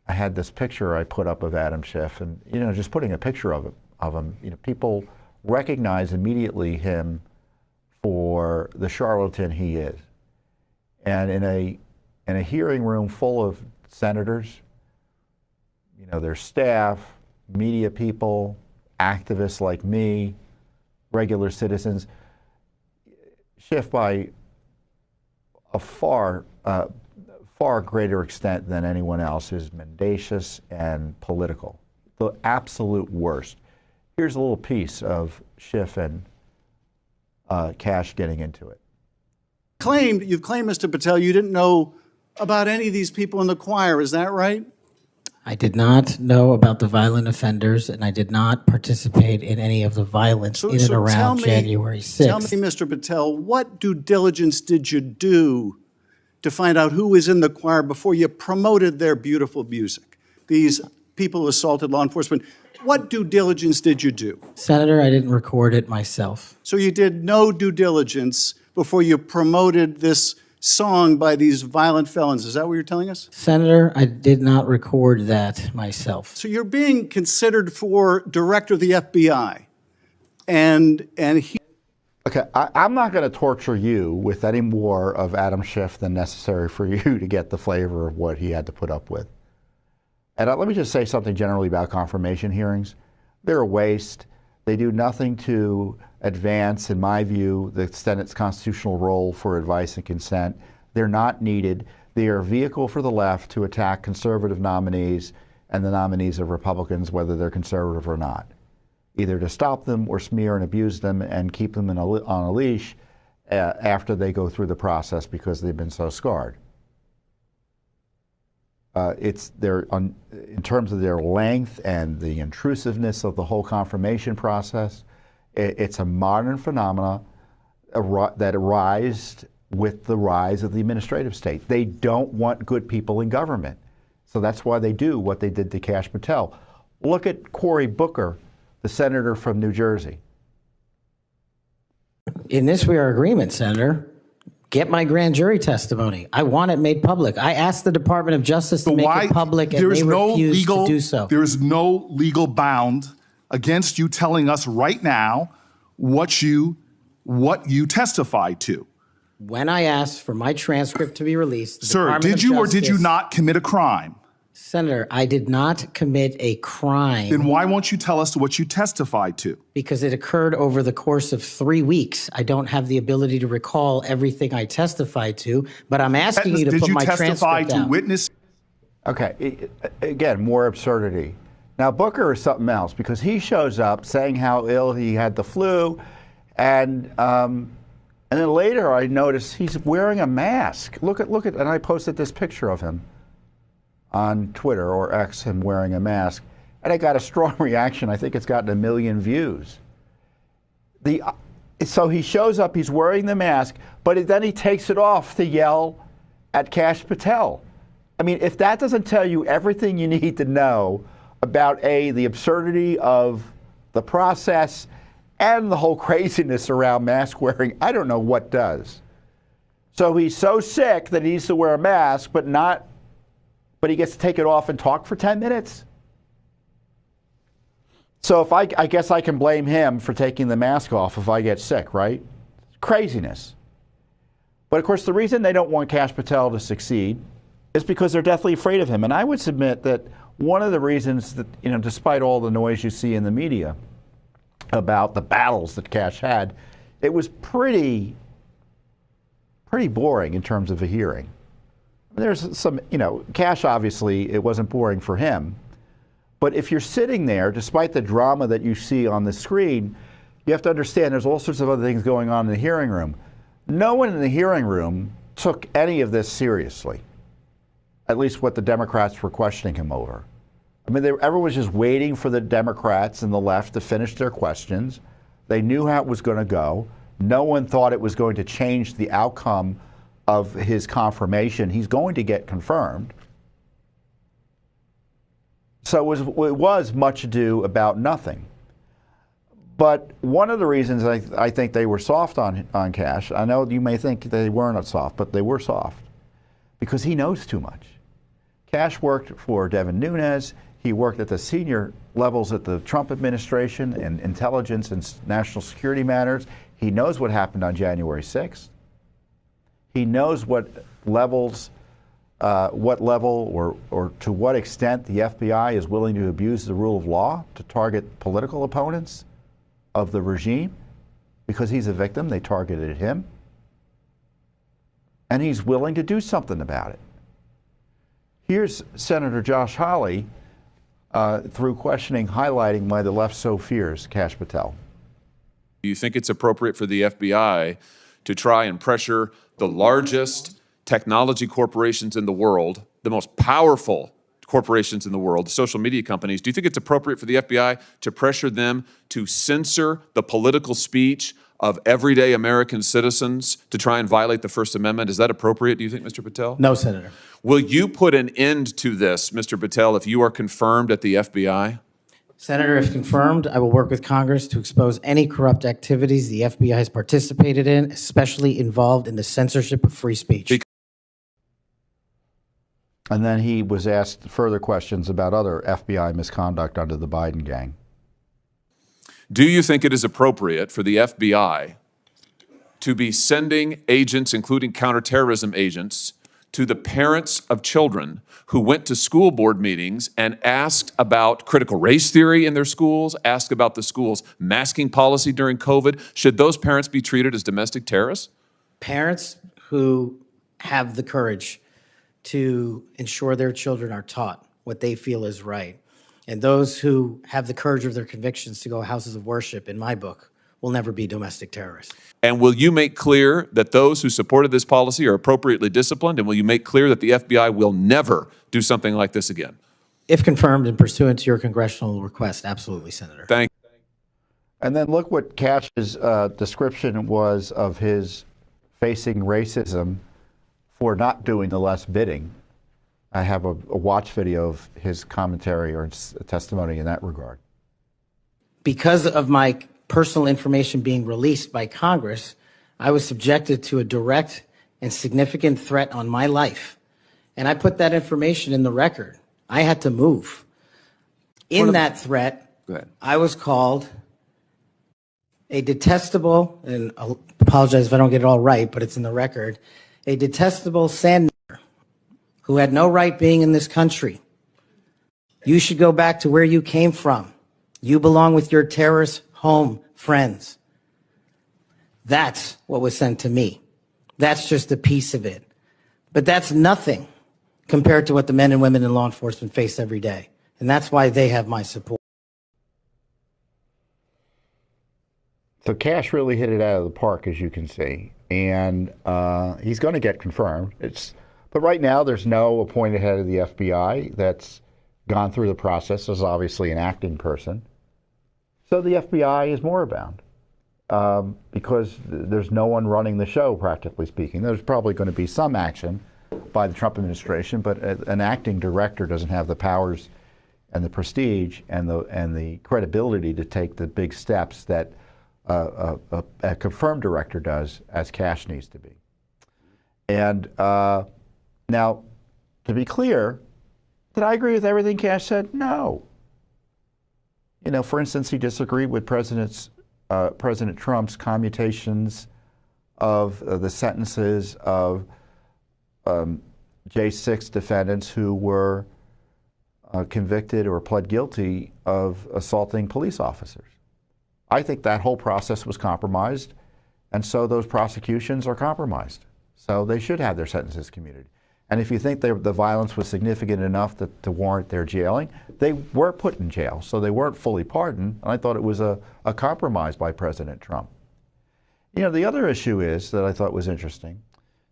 had this picture I put up of Adam Schiff, and just putting a picture of him, people recognize immediately him for the charlatan he is. And in a hearing room full of senators, their staff, media people, activists like me, regular citizens, Schiff, by a far greater extent than anyone else, is mendacious and political. The absolute worst. Here's a little piece of Schiff and Kash getting into it. You've claimed, Mr. Patel, you didn't know about any of these people in the choir. Is that right? I did not know about the violent offenders, and I did not participate in any of the violence in and around January 6th. Tell me, Mr. Patel, what due diligence did you do to find out who was in the choir before you promoted their beautiful music? These people assaulted law enforcement. What due diligence did you do? Senator, I didn't record it myself. So you did no due diligence before you promoted this song by these violent felons. Is that what you're telling us? Senator, I did not record that myself. So you're being considered for director of the FBI. And he... Okay, I'm not going to torture you with any more of Adam Schiff than necessary for you to get the flavor of what he had to put up with. And let me just say something generally about confirmation hearings. They're a waste. They do nothing to advance, in my view, the Senate's constitutional role for advice and consent. They're not needed. They are a vehicle for the left to attack conservative nominees and the nominees of Republicans, whether they're conservative or not, either to stop them or smear and abuse them and keep them on a leash after they go through the process because they've been so scarred. In terms of their length and the intrusiveness of the whole confirmation process, it's a modern phenomenon that arose with the rise of the administrative state. They don't want good people in government. So that's why they do what they did to Kash Patel. Look at Cory Booker, the senator from New Jersey. In this, we are agreement, Senator. Get my grand jury testimony. I want it made public. I asked the Department of Justice to make it public, and they refused to do so. There is no legal bound against you telling us right now what you testified to. When I asked for my transcript to be released, Sir, did you or did you not commit a crime? Senator, I did not commit a crime. Then why won't you tell us what you testified to? Because it occurred over the course of 3 weeks. I don't have the ability to recall everything I testified to, but I'm asking you to put my transcript out. Did you testify to witness? Okay, again, more absurdity. Now, Booker is something else because he shows up saying how ill he had the flu, and then later I notice he's wearing a mask. Look at, and I posted this picture of him on Twitter or X, him wearing a mask, and I got a strong reaction. I think it's gotten 1 million views. So he shows up, he's wearing the mask, but then he takes it off to yell at Kash Patel. I mean, if that doesn't tell you everything you need to know about the absurdity of the process and the whole craziness around mask wearing, I don't know what does. So he's so sick that he needs to wear a mask, but he gets to take it off and talk for 10 minutes. So I guess I can blame him for taking the mask off if I get sick, right? Craziness. But of course, the reason they don't want Kash Patel to succeed is because they're deathly afraid of him. And I would submit that one of the reasons that, despite all the noise you see in the media about the battles that Kash had, it was pretty boring in terms of a hearing. There's some, Kash obviously, it wasn't boring for him. But if you're sitting there, despite the drama that you see on the screen, you have to understand there's all sorts of other things going on in the hearing room. No one in the hearing room took any of this seriously, at least what the Democrats were questioning him over. I mean, everyone was just waiting for the Democrats and the left to finish their questions. They knew how it was going to go. No one thought it was going to change the outcome of his confirmation. He's going to get confirmed. So it was much ado about nothing. But one of the reasons I think they were soft on Kash, I know you may think they weren't soft, but they were soft because he knows too much. Kash worked for Devin Nunes. He worked at the senior levels at the Trump administration in intelligence and national security matters. He knows what happened on January 6th. He knows what level or to what extent the FBI is willing to abuse the rule of law to target political opponents of the regime. Because he's a victim, they targeted him. And he's willing to do something about it. Here's Senator Josh Hawley, through questioning, highlighting why the left so fears Kash Patel. Do you think it's appropriate for the FBI to try and pressure the largest technology corporations in the world, the most powerful corporations in the world, the social media companies? Do you think it's appropriate for the FBI to pressure them to censor the political speech of everyday American citizens to try and violate the First Amendment? Is that appropriate, do you think, Mr. Patel? No, Senator. Will you put an end to this, Mr. Patel, if you are confirmed at the FBI? Senator, if confirmed, I will work with Congress to expose any corrupt activities the FBI has participated in, especially involved in the censorship of free speech. And then he was asked further questions about other FBI misconduct under the Biden gang. Do you think it is appropriate for the FBI to be sending agents, including counterterrorism agents, to the parents of children who went to school board meetings and asked about critical race theory in their schools, asked about the school's masking policy during COVID? Should those parents be treated as domestic terrorists? Parents who have the courage to ensure their children are taught what they feel is right. And those who have the courage of their convictions to go houses of worship, in my book, will never be domestic terrorists. And will you make clear that those who supported this policy are appropriately disciplined? And will you make clear that the FBI will never do something like this again? If confirmed and pursuant to your congressional request, absolutely, Senator. Thank you. And then look what Cash's description was of his facing racism for not doing the less bidding. I have a watch video of his commentary or his testimony in that regard. Because of my personal information being released by Congress, I was subjected to a direct and significant threat on my life. And I put that information in the record. I had to move. In that threat, I was called a detestable, and I'll apologize if I don't get it all right, but it's in the record, a detestable sandnigger who had no right being in this country. You should go back to where you came from. You belong with your terrorist home friends. That's what was sent to me. That's just a piece of it. But that's nothing compared to what the men and women in law enforcement face every day. And that's why they have my support. So Cash really hit it out of the park, as you can see. And he's going to get confirmed. But right now, there's no appointed head of the FBI that's gone through the process. There's obviously an acting person. So the FBI is moribund because there's no one running the show, practically speaking. There's probably going to be some action by the Trump administration, but an acting director doesn't have the powers and the prestige and the credibility to take the big steps that a confirmed director does, as Cash needs to be. And now, to be clear, did I agree with everything Cash said? No. You know, for instance, he disagreed with President Trump's commutations of the sentences of J6 defendants who were convicted or pled guilty of assaulting police officers. I think that whole process was compromised, and so those prosecutions are compromised. So they should have their sentences commuted. And if you think the violence was significant enough to warrant their jailing, they were put in jail, so they weren't fully pardoned. And I thought it was a compromise by President Trump. You know, the other issue is that I thought was interesting.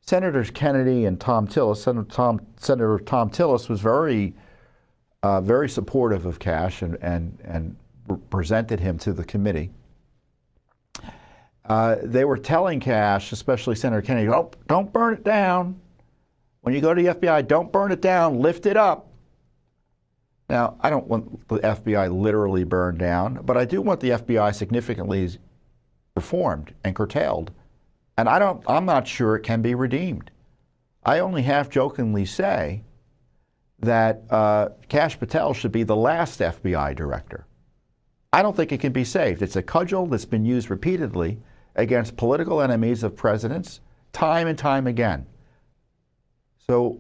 Senators Kennedy and Tom Tillis, Senator Tom Tillis was very supportive of Cash and presented him to the committee. They were telling Cash, especially Senator Kennedy, oh, don't burn it down. When you go to the FBI, don't burn it down, lift it up. Now, I don't want the FBI literally burned down, but I do want the FBI significantly reformed and curtailed. And I'm not sure it can be redeemed. I only half-jokingly say that Kash Patel should be the last FBI director. I don't think it can be saved. It's a cudgel that's been used repeatedly against political enemies of presidents time and time again. So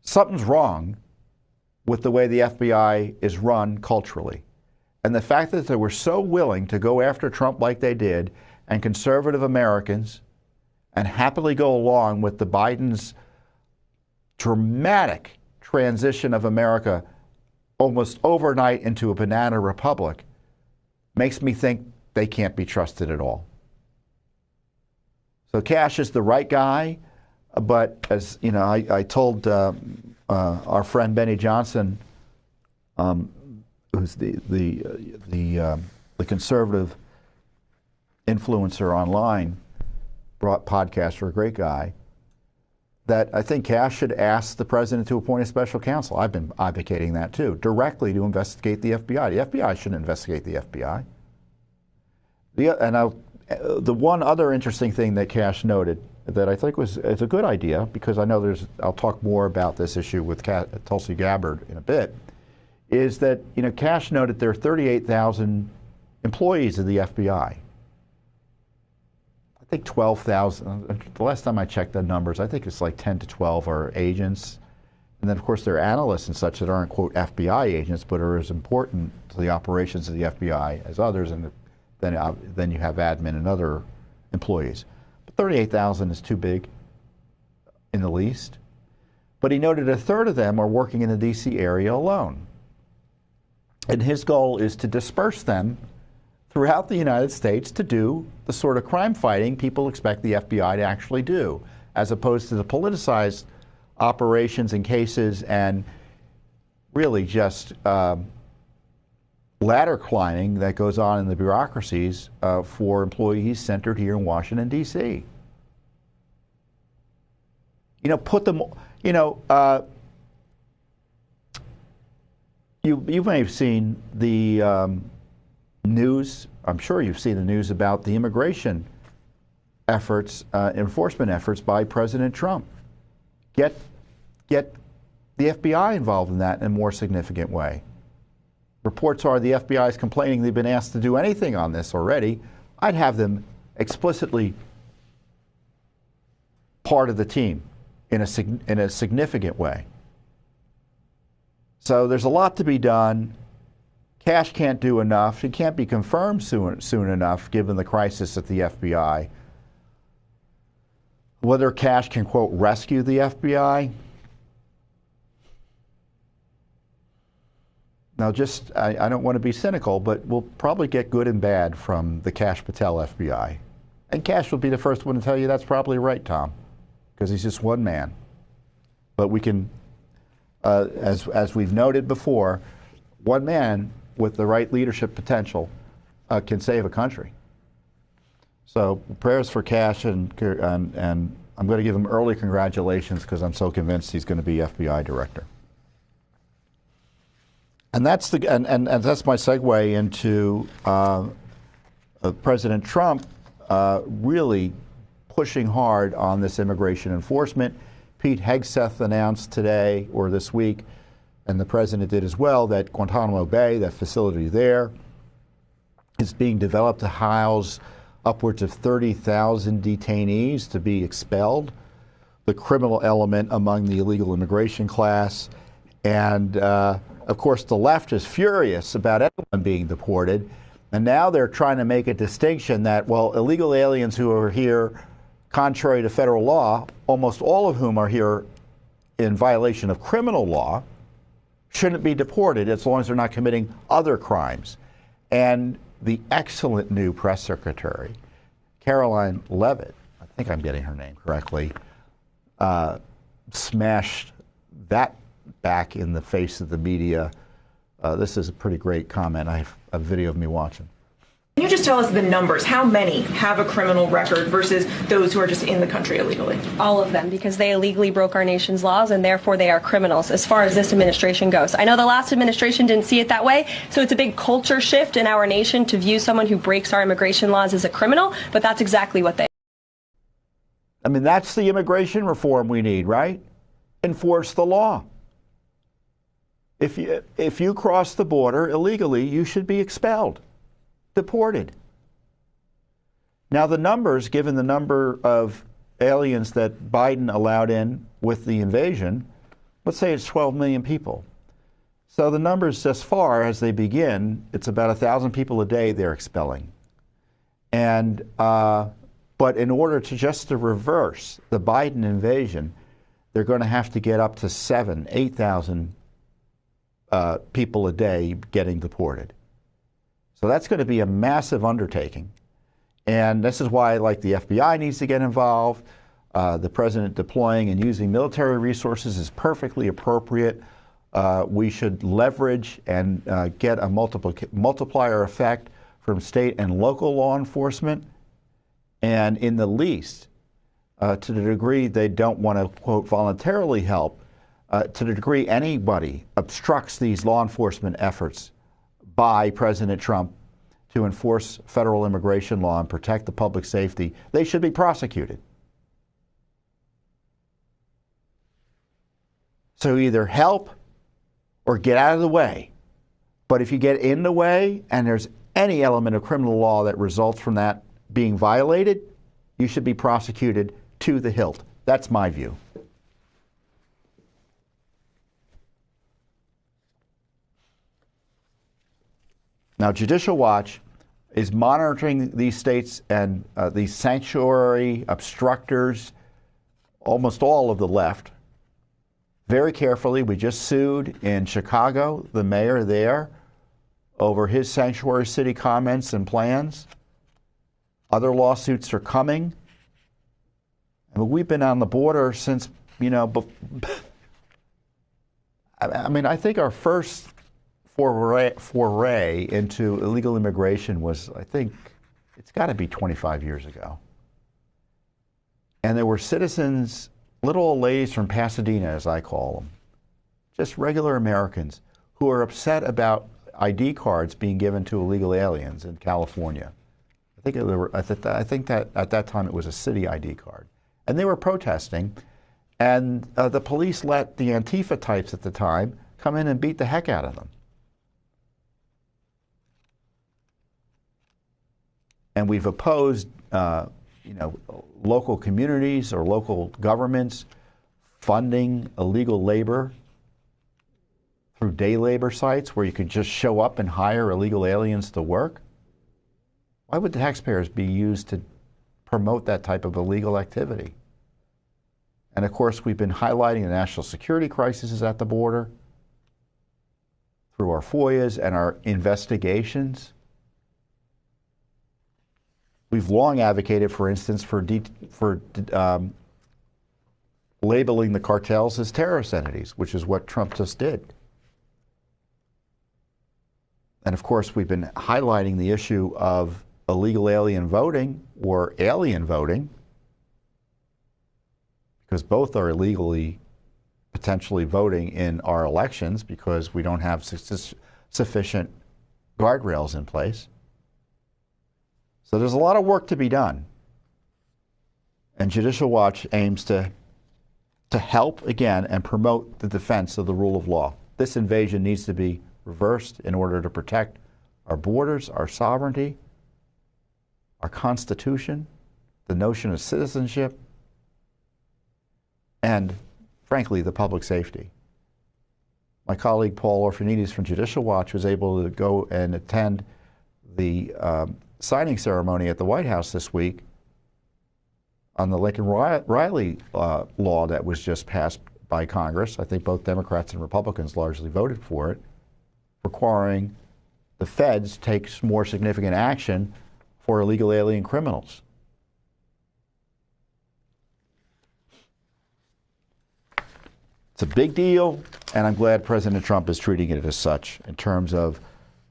something's wrong with the way the FBI is run culturally. And the fact that they were so willing to go after Trump like they did, and conservative Americans, and happily go along with the Biden's dramatic transition of America almost overnight into a banana republic, makes me think they can't be trusted at all. So Cash is the right guy, but as you know, I told our friend Benny Johnson, who's the conservative influencer online, podcaster, a great guy, that I think Cash should ask the president to appoint a special counsel. I've been advocating that too, directly to investigate the FBI. The FBI shouldn't investigate the FBI. The one other interesting thing that Cash noted that I think is a good idea, because I know I'll talk more about this issue with Tulsi Gabbard in a bit, is that Cash noted there are 38,000 employees of the FBI. I think 12,000, the last time I checked the numbers, I think it's like 10 to 12 are agents. And then, of course, there are analysts and such that aren't, quote, FBI agents, but are as important to the operations of the FBI as others. And then you have admin and other employees. But 38,000 is too big in the least. But he noted a third of them are working in the D.C. area alone. And his goal is to disperse them throughout the United States to do the sort of crime fighting people expect the FBI to actually do, as opposed to the politicized operations and cases and really just ladder climbing that goes on in the bureaucracies for employees centered here in Washington, D.C. You know, put them, you know, you may have seen the news, I'm sure you've seen the news about the immigration efforts, enforcement efforts by President Trump. Get the FBI involved in that in a more significant way. Reports are the FBI is complaining they've been asked to do anything on this already. I'd have them explicitly part of the team in a significant way. So there's a lot to be done. Kash can't do enough. He can't be confirmed soon enough given the crisis at the FBI. Whether Kash can, quote, rescue the FBI? Now, just, I don't want to be cynical, but we'll probably get good and bad from the Kash Patel FBI. And Kash will be the first one to tell you that's probably right, Tom, because he's just one man. But we can, as we've noted before, one man with the right leadership potential can save a country. So prayers for Kash, and I'm going to give him early congratulations because I'm so convinced he's going to be FBI director. And that's that's my segue into President Trump really pushing hard on this immigration enforcement. Pete Hegseth announced today or this week, and the president did as well, that Guantanamo Bay, that facility there, is being developed to house upwards of 30,000 detainees to be expelled, the criminal element among the illegal immigration class. And of course, the left is furious about everyone being deported. And now they're trying to make a distinction that, well, illegal aliens who are here contrary to federal law, almost all of whom are here in violation of criminal law, shouldn't be deported as long as they're not committing other crimes. And the excellent new press secretary, Caroline Leavitt, I think I'm getting her name correctly, smashed that back in the face of the media. This is a pretty great comment. I have a video of me watching. Can you just tell us the numbers? How many have a criminal record versus those who are just in the country illegally? All of them, because they illegally broke our nation's laws and therefore they are criminals as far as this administration goes. I know the last administration didn't see it that way, so it's a big culture shift in our nation to view someone who breaks our immigration laws as a criminal, but that's exactly what they are. I mean, that's the immigration reform we need, right? Enforce the law. If you cross the border illegally, you should be expelled, deported. Now the numbers, given the number of aliens that Biden allowed in with the invasion, let's say it's 12 million people. So the numbers thus far, as they begin, it's about 1,000 people a day they're expelling. And but in order to reverse the Biden invasion, they're going to have to get up to 7,000, 8,000 people a day getting deported. So that's going to be a massive undertaking. And this is why, like, the FBI needs to get involved. The president deploying and using military resources is perfectly appropriate. We should leverage and get a multiplier effect from state and local law enforcement. And in the least, to the degree they don't want to, quote, voluntarily help, to the degree anybody obstructs these law enforcement efforts by President Trump to enforce federal immigration law and protect the public safety, they should be prosecuted. So either help or get out of the way. But if you get in the way and there's any element of criminal law that results from that being violated, you should be prosecuted to the hilt. That's my view. Now, Judicial Watch is monitoring these states and these sanctuary obstructors, almost all of the left, very carefully. We just sued in Chicago the mayor there over his sanctuary city comments and plans. Other lawsuits are coming. And we've been on the border since, I think our first foray into illegal immigration was, I think, it's got to be 25 years ago. And there were citizens, little old ladies from Pasadena, as I call them, just regular Americans, who are upset about ID cards being given to illegal aliens in California. I think that at that time it was a city ID card. And they were protesting, and the police let the Antifa types at the time come in and beat the heck out of them. And we've opposed local communities or local governments funding illegal labor through day labor sites where you could just show up and hire illegal aliens to work. Why would the taxpayers be used to promote that type of illegal activity? And of course, we've been highlighting the national security crises at the border through our FOIAs and our investigations. We've long advocated, for instance, for labeling the cartels as terrorist entities, which is what Trump just did. And of course, we've been highlighting the issue of illegal alien voting or alien voting, because both are illegally potentially voting in our elections because we don't have sufficient guardrails in place. So there's a lot of work to be done. And Judicial Watch aims to help, again, and promote the defense of the rule of law. This invasion needs to be reversed in order to protect our borders, our sovereignty, our Constitution, the notion of citizenship, and, frankly, the public safety. My colleague Paul Orphanides from Judicial Watch was able to go and attend the signing ceremony at the White House this week on the Lincoln Riley law that was just passed by Congress. I think both Democrats and Republicans largely voted for it, requiring the feds take more significant action for illegal alien criminals. It's a big deal, and I'm glad President Trump is treating it as such in terms of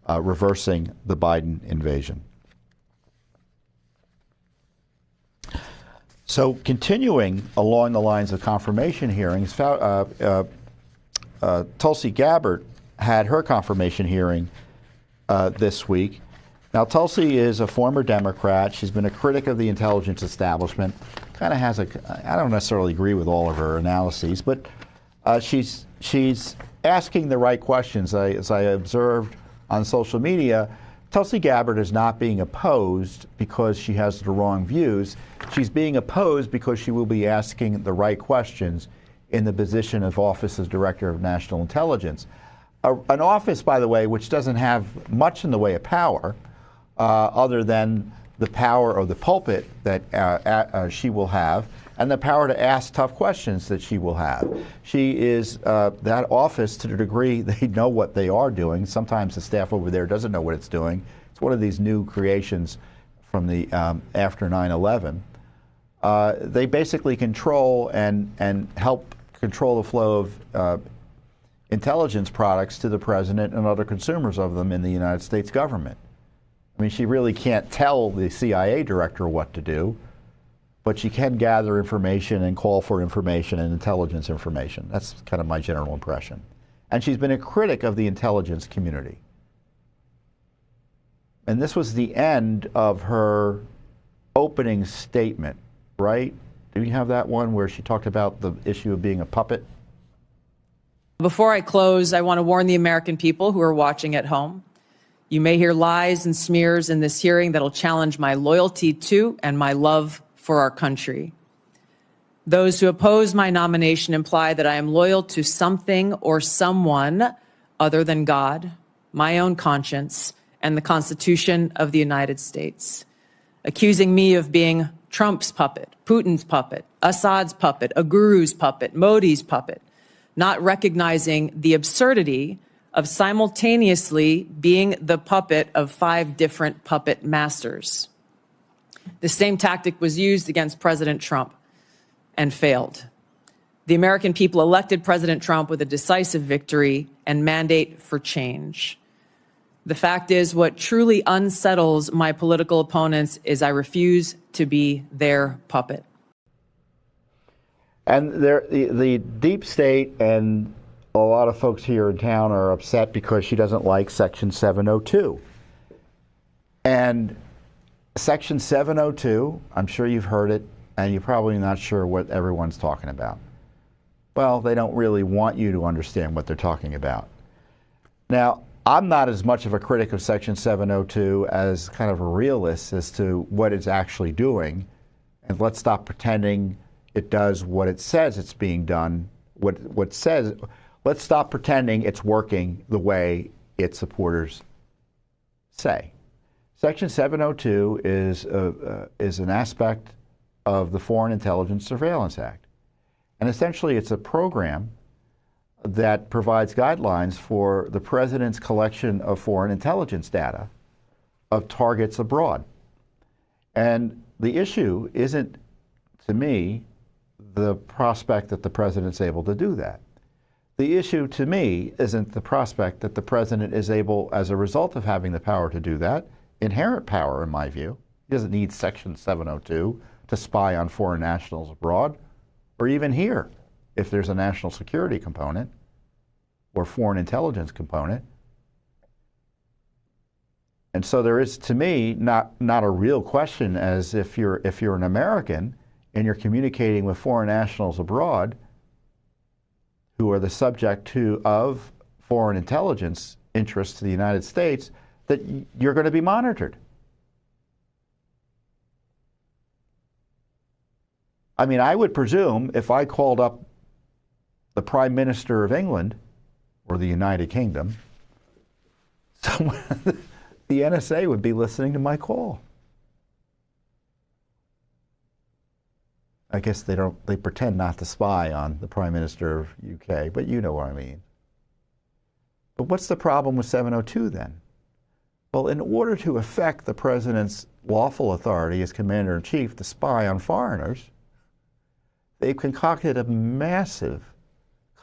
reversing the Biden invasion. So continuing along the lines of confirmation hearings, Tulsi Gabbard had her confirmation hearing this week. Now, Tulsi is a former Democrat. She's been a critic of the intelligence establishment. Kind of has I don't necessarily agree with all of her analyses, but she's asking the right questions. As I observed on social media, Tulsi Gabbard is not being opposed because she has the wrong views. She's being opposed because she will be asking the right questions in the position of Office of Director of National Intelligence. An office, by the way, which doesn't have much in the way of power, other than the power of the pulpit that she will have, and the power to ask tough questions that she will have. She is that office to the degree they know what they are doing. Sometimes the staff over there doesn't know what it's doing. It's one of these new creations from the after 9/11. They basically control and help control the flow of intelligence products to the president and other consumers of them in the United States government. I mean, she really can't tell the CIA director what to do, but she can gather information and call for information and intelligence information. That's kind of my general impression. And she's been a critic of the intelligence community. And this was the end of her opening statement, right? Do you have that one where she talked about the issue of being a puppet? Before I close, I want to warn the American people who are watching at home. You may hear lies and smears in this hearing that'll challenge my loyalty to and my love for our country. Those who oppose my nomination imply that I am loyal to something or someone other than God, my own conscience, and the Constitution of the United States. Accusing me of being Trump's puppet, Putin's puppet, Assad's puppet, a guru's puppet, Modi's puppet, not recognizing the absurdity of simultaneously being the puppet of 5 different puppet masters. The same tactic was used against President Trump and failed. The American people elected President Trump with a decisive victory and mandate for change. The fact is, what truly unsettles my political opponents is I refuse to be their puppet. And the deep state and a lot of folks here in town are upset because she doesn't like Section 702. And Section 702, I'm sure you've heard it, and you're probably not sure what everyone's talking about. Well, they don't really want you to understand what they're talking about. Now, I'm not as much of a critic of Section 702 as kind of a realist as to what it's actually doing. And let's stop pretending it does what it says it's being done. Let's stop pretending it's working the way its supporters say. Section 702 is an aspect of the Foreign Intelligence Surveillance Act. And essentially it's a program that provides guidelines for the president's collection of foreign intelligence data of targets abroad. And the issue isn't, to me, the prospect that the president's able to do that. The issue to me isn't the prospect that the president is able, as a result of having the power to do that, inherent power in my view. He doesn't need Section 702 to spy on foreign nationals abroad, or even here, if there's a national security component or foreign intelligence component. And so there is, to me, not a real question as if you're an American and you're communicating with foreign nationals abroad who are the subject of foreign intelligence interests to the United States, that you're going to be monitored. I mean, I would presume if I called up the Prime Minister of England or the United Kingdom, the NSA would be listening to my call. I guess they pretend not to spy on the Prime Minister of UK, but you know what I mean. But what's the problem with 702 then? Well, in order to affect the president's lawful authority as commander-in-chief to spy on foreigners, they've concocted a massive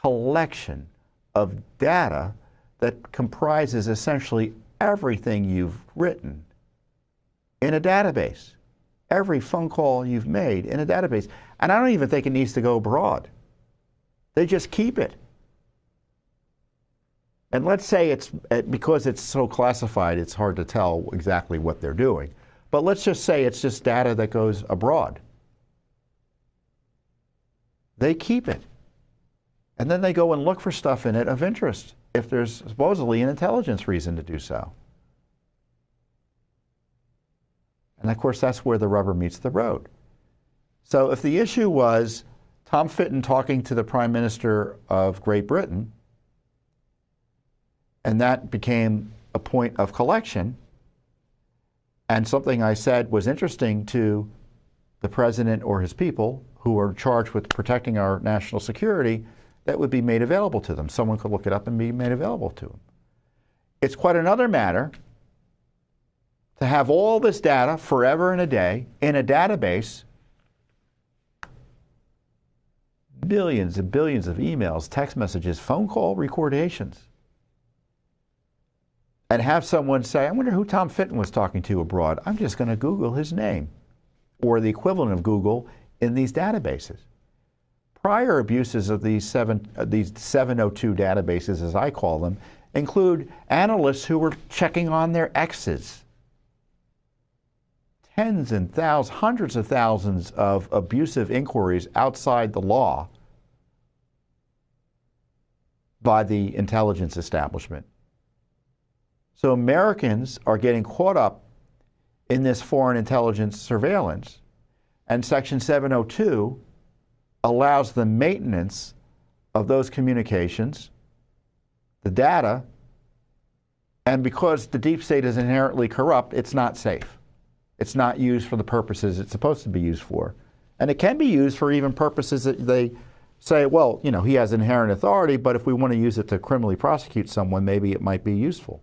collection of data that comprises essentially everything you've written in a database. Every phone call you've made in a database. And I don't even think it needs to go abroad. They just keep it. And let's say it's, because it's so classified, it's hard to tell exactly what they're doing. But let's just say it's just data that goes abroad. They keep it. And then they go and look for stuff in it of interest, if there's supposedly an intelligence reason to do so. And of course, that's where the rubber meets the road. So if the issue was Tom Fitton talking to the Prime Minister of Great Britain, and that became a point of collection, and something I said was interesting to the president or his people who are charged with protecting our national security, that would be made available to them. Someone could look it up and be made available to them. It's quite another matter to have all this data forever and a day in a database, billions and billions of emails, text messages, phone call recordations, and have someone say, I wonder who Tom Fitton was talking to abroad. I'm just going to Google his name, or the equivalent of Google in these databases. Prior abuses of these 702 databases, as I call them, include analysts who were checking on their exes. Tens and thousands, hundreds of thousands of abusive inquiries outside the law by the intelligence establishment. So Americans are getting caught up in this foreign intelligence surveillance, and Section 702 allows the maintenance of those communications, the data, and because the deep state is inherently corrupt, it's not safe. It's not used for the purposes it's supposed to be used for. And it can be used for even purposes that say, well, you know, he has inherent authority, but if we want to use it to criminally prosecute someone, maybe it might be useful.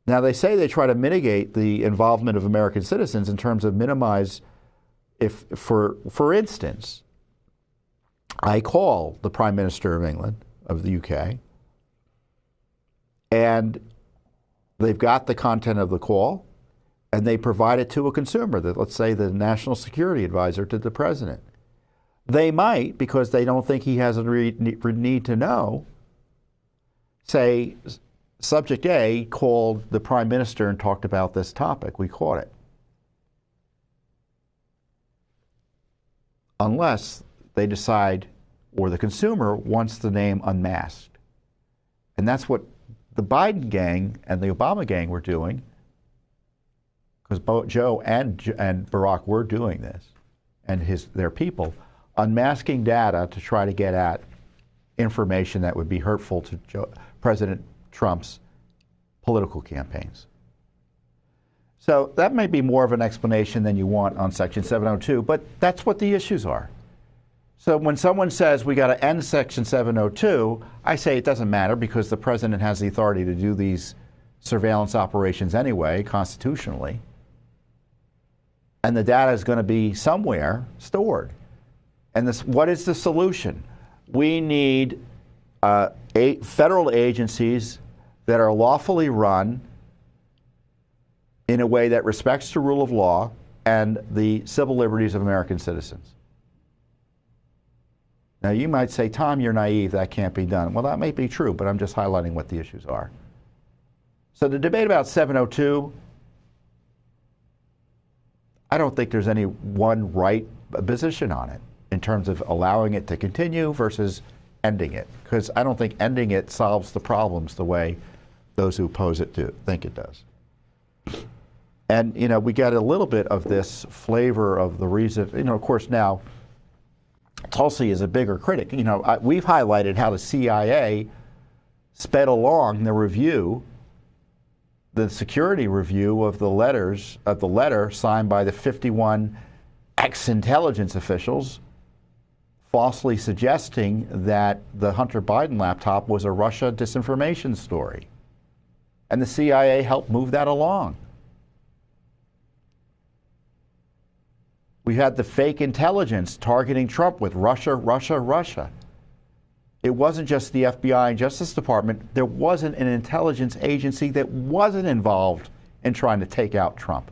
Now, they say they try to mitigate the involvement of American citizens in terms of minimize, if, for instance, I call the Prime Minister of England, of the UK, and they've got the content of the call, and they provide it to a consumer, that, let's say, the National Security Advisor to the President. They might, because they don't think he has a need to know, say, Subject A called the Prime Minister and talked about this topic. We caught it. Unless they decide, or the consumer wants the name unmasked. And that's what the Biden gang and the Obama gang were doing, because both Joe and Barack were doing this, and their people, unmasking data to try to get at information that would be hurtful to President Trump's political campaigns. So that may be more of an explanation than you want on Section 702, but that's what the issues are. So when someone says we got to end Section 702, I say it doesn't matter because the president has the authority to do these surveillance operations anyway, constitutionally. And the data is going to be somewhere stored. And what is the solution? We need federal agencies that are lawfully run in a way that respects the rule of law and the civil liberties of American citizens. Now, you might say, Tom, you're naive, that can't be done. Well, that may be true, but I'm just highlighting what the issues are. So the debate about 702, I don't think there's any one right position on it in terms of allowing it to continue versus ending it, because I don't think ending it solves the problems the way those who oppose it think it does. And, you know, we got a little bit of this flavor of the reason, you know, of course now, Tulsi is a bigger critic. You know, we've highlighted how the CIA sped along the review, the security review of the letter signed by the 51 ex-intelligence officials, falsely suggesting that the Hunter Biden laptop was a Russia disinformation story. And the CIA helped move that along. We had the fake intelligence targeting Trump with Russia, Russia, Russia. It wasn't just the FBI and Justice Department. There wasn't an intelligence agency that wasn't involved in trying to take out Trump.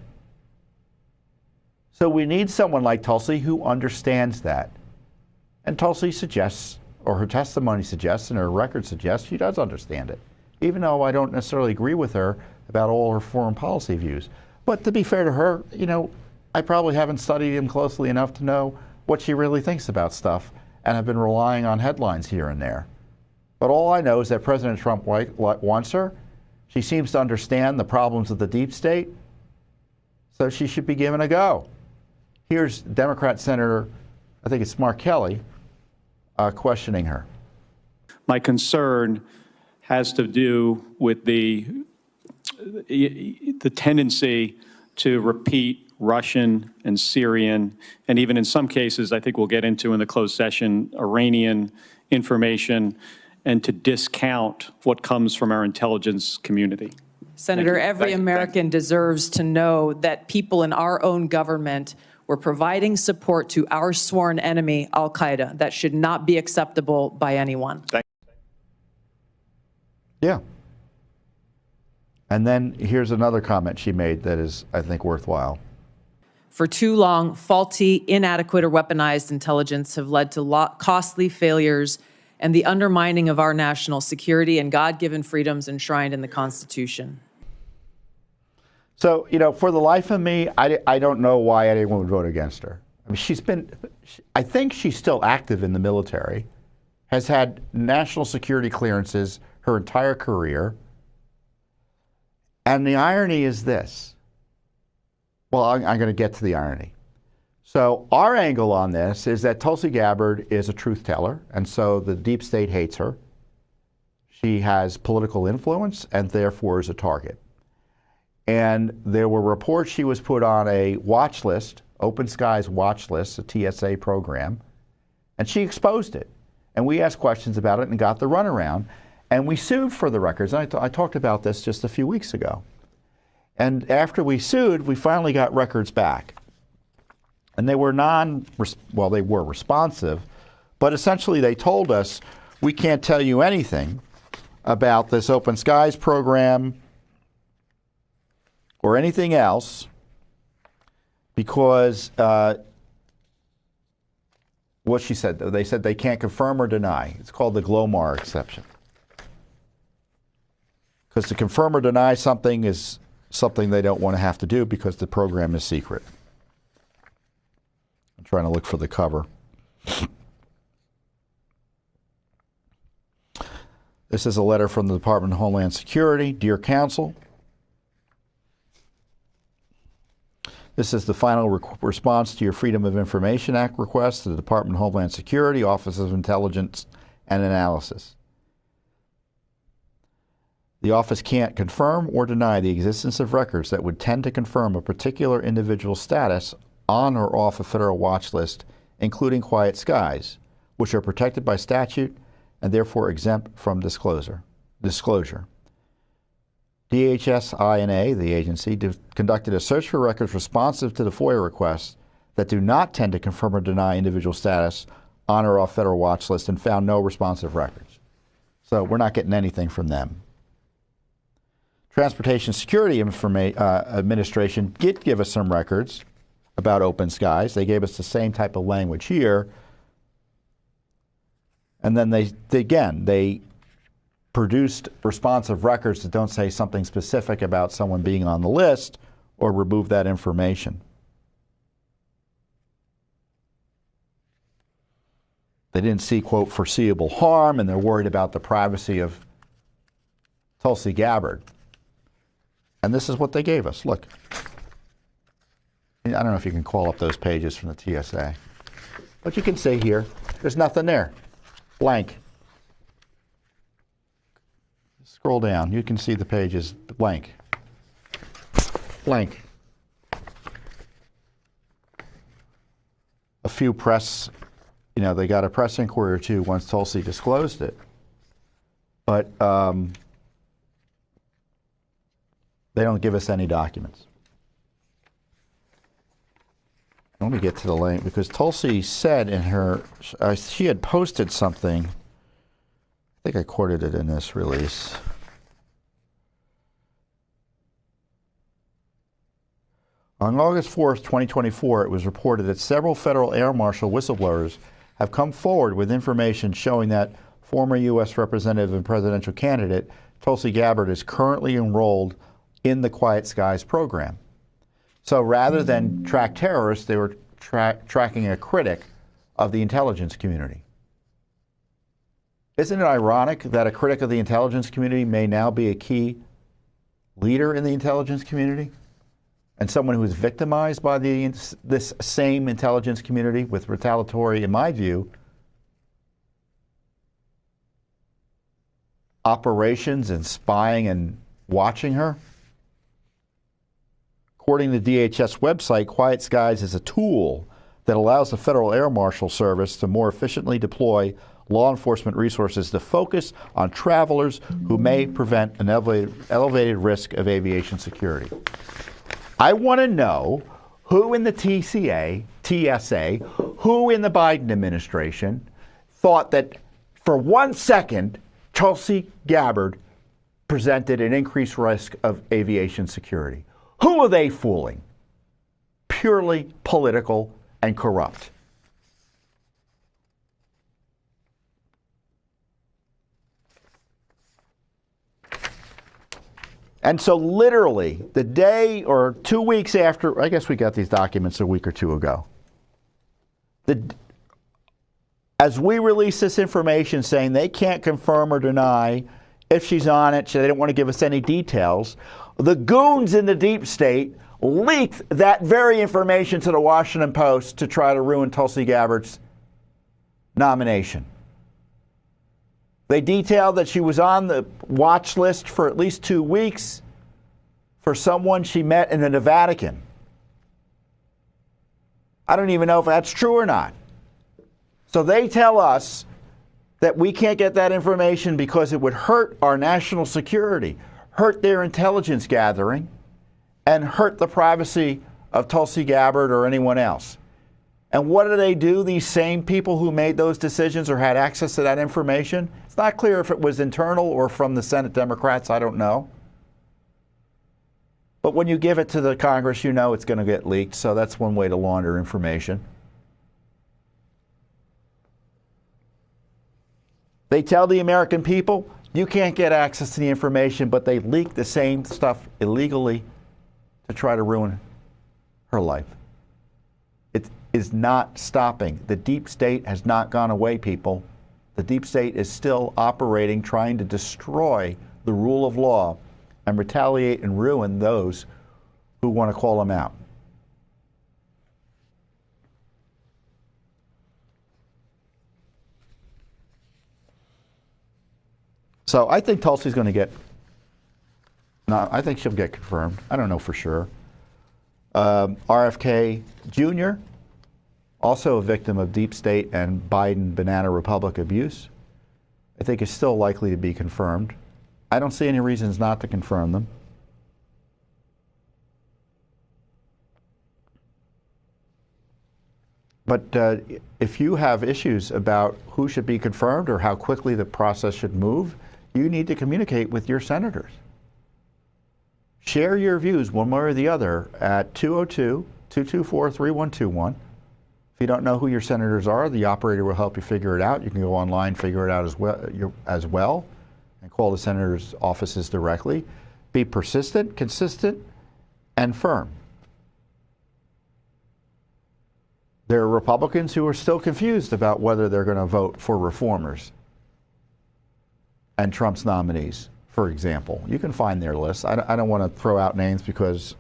So we need someone like Tulsi who understands that. And Tulsi suggests, or her testimony suggests, and her record suggests, she does understand it, even though I don't necessarily agree with her about all her foreign policy views. But to be fair to her, you know, I probably haven't studied him closely enough to know what she really thinks about stuff, and have been relying on headlines here and there. But all I know is that President Trump wants her. She seems to understand the problems of the deep state, so she should be given a go. Here's Democrat Senator, I think it's Mark Kelly, questioning her. My concern has to do with the tendency to repeat Russian and Syrian, and even in some cases, I think we'll get into in the closed session, Iranian information, and to discount what comes from our intelligence community. Senator, every American deserves to know that people in our own government were providing support to our sworn enemy, Al-Qaeda. That should not be acceptable by anyone. Yeah. And then here's another comment she made that is, I think, worthwhile. For too long, faulty, inadequate, or weaponized intelligence have led to costly failures and the undermining of our national security and God-given freedoms enshrined in the Constitution. So, you know, for the life of me, I don't know why anyone would vote against her. I mean, I think she's still active in the military, has had national security clearances her entire career. And the irony is this. Well, I'm going to get to the irony. So our angle on this is that Tulsi Gabbard is a truth teller, and so the deep state hates her. She has political influence and therefore is a target. And there were reports she was put on a watch list, Open Skies watch list, a TSA program, And she exposed it. And we asked questions about it and got the runaround. And we sued for the records. I talked about this just a few weeks ago. And after we sued, we finally got records back. And they were they were responsive, but essentially they told us, we can't tell you anything about this Open Skies program or anything else because what she said, they said they can't confirm or deny. It's called the Glomar exception. Because to confirm or deny something is something they don't want to have to do because the program is secret. I'm trying to look for the cover. This is a letter from the Department of Homeland Security. Dear Counsel, this is the final response to your Freedom of Information Act request to the Department of Homeland Security, Office of Intelligence and Analysis. The office can't confirm or deny the existence of records that would tend to confirm a particular individual's status on or off a federal watch list, including quiet skies, which are protected by statute and therefore exempt from disclosure. DHS-INA, the agency, conducted a search for records responsive to the FOIA requests that do not tend to confirm or deny individual status on or off federal watch list and found no responsive records. So we're not getting anything from them. Transportation Security Administration did give us some records about Open Skies. They gave us the same type of language here. And then they produced responsive records that don't say something specific about someone being on the list or remove that information. They didn't see, quote, foreseeable harm, and they're worried about the privacy of Tulsi Gabbard. And this is what they gave us. Look. I don't know if you can call up those pages from the TSA. But you can see here, there's nothing there. Blank. Scroll down. You can see the pages blank. Blank. A few press, they got a press inquiry or two once Tulsi disclosed it. But they don't give us any documents. Let me get to the link because Tulsi said in her, she had posted something. I think I quoted it in this release. On August 4th, 2024, it was reported that several federal air marshal whistleblowers have come forward with information showing that former U.S. Representative and presidential candidate Tulsi Gabbard is currently enrolled in the Quiet Skies program. So rather than track terrorists, they were tracking a critic of the intelligence community. Isn't it ironic that a critic of the intelligence community may now be a key leader in the intelligence community and someone who is victimized by this same intelligence community with retaliatory, in my view, operations and spying and watching her? According to the DHS website, Quiet Skies is a tool that allows the Federal Air Marshal Service to more efficiently deploy law enforcement resources to focus on travelers who may present an elevated risk of aviation security. I want to know who in the TSA, who in the Biden administration thought that for 1 second Tulsi Gabbard presented an increased risk of aviation security. Who are they fooling? Purely political and corrupt. And so literally the day or 2 weeks after, I guess we got these documents a week or two ago, as we release this information saying they can't confirm or deny if she's on it, they don't want to give us any details, the goons in the deep state leaked that very information to the Washington Post to try to ruin Tulsi Gabbard's nomination. They detailed that she was on the watch list for at least 2 weeks for someone she met in the Vatican. I don't even know if that's true or not. So they tell us that we can't get that information because it would hurt our national security, hurt their intelligence gathering, and hurt the privacy of Tulsi Gabbard or anyone else. And what do? These same people who made those decisions or had access to that information? It's not clear if it was internal or from the Senate Democrats. I don't know. But when you give it to the Congress, you know it's going to get leaked. So that's one way to launder information. They tell the American people, you can't get access to the information, but they leak the same stuff illegally to try to ruin her life. It is not stopping. The deep state has not gone away, people. The deep state is still operating, trying to destroy the rule of law and retaliate and ruin those who want to call them out. So I think Tulsi's going to get, no, I think she'll get confirmed. I don't know for sure. RFK Jr., also a victim of deep state and Biden banana republic abuse, I think is still likely to be confirmed. I don't see any reasons not to confirm them. But if you have issues about who should be confirmed or how quickly the process should move, you need to communicate with your senators. Share your views one way or the other at 202-224-3121. If you don't know who your senators are, the operator will help you figure it out. You can go online, figure it out as well, and call the senators' offices directly. Be persistent, consistent, and firm. There are Republicans who are still confused about whether they're going to vote for reformers and Trump's nominees, for example. You can find their lists. I don't want to throw out names because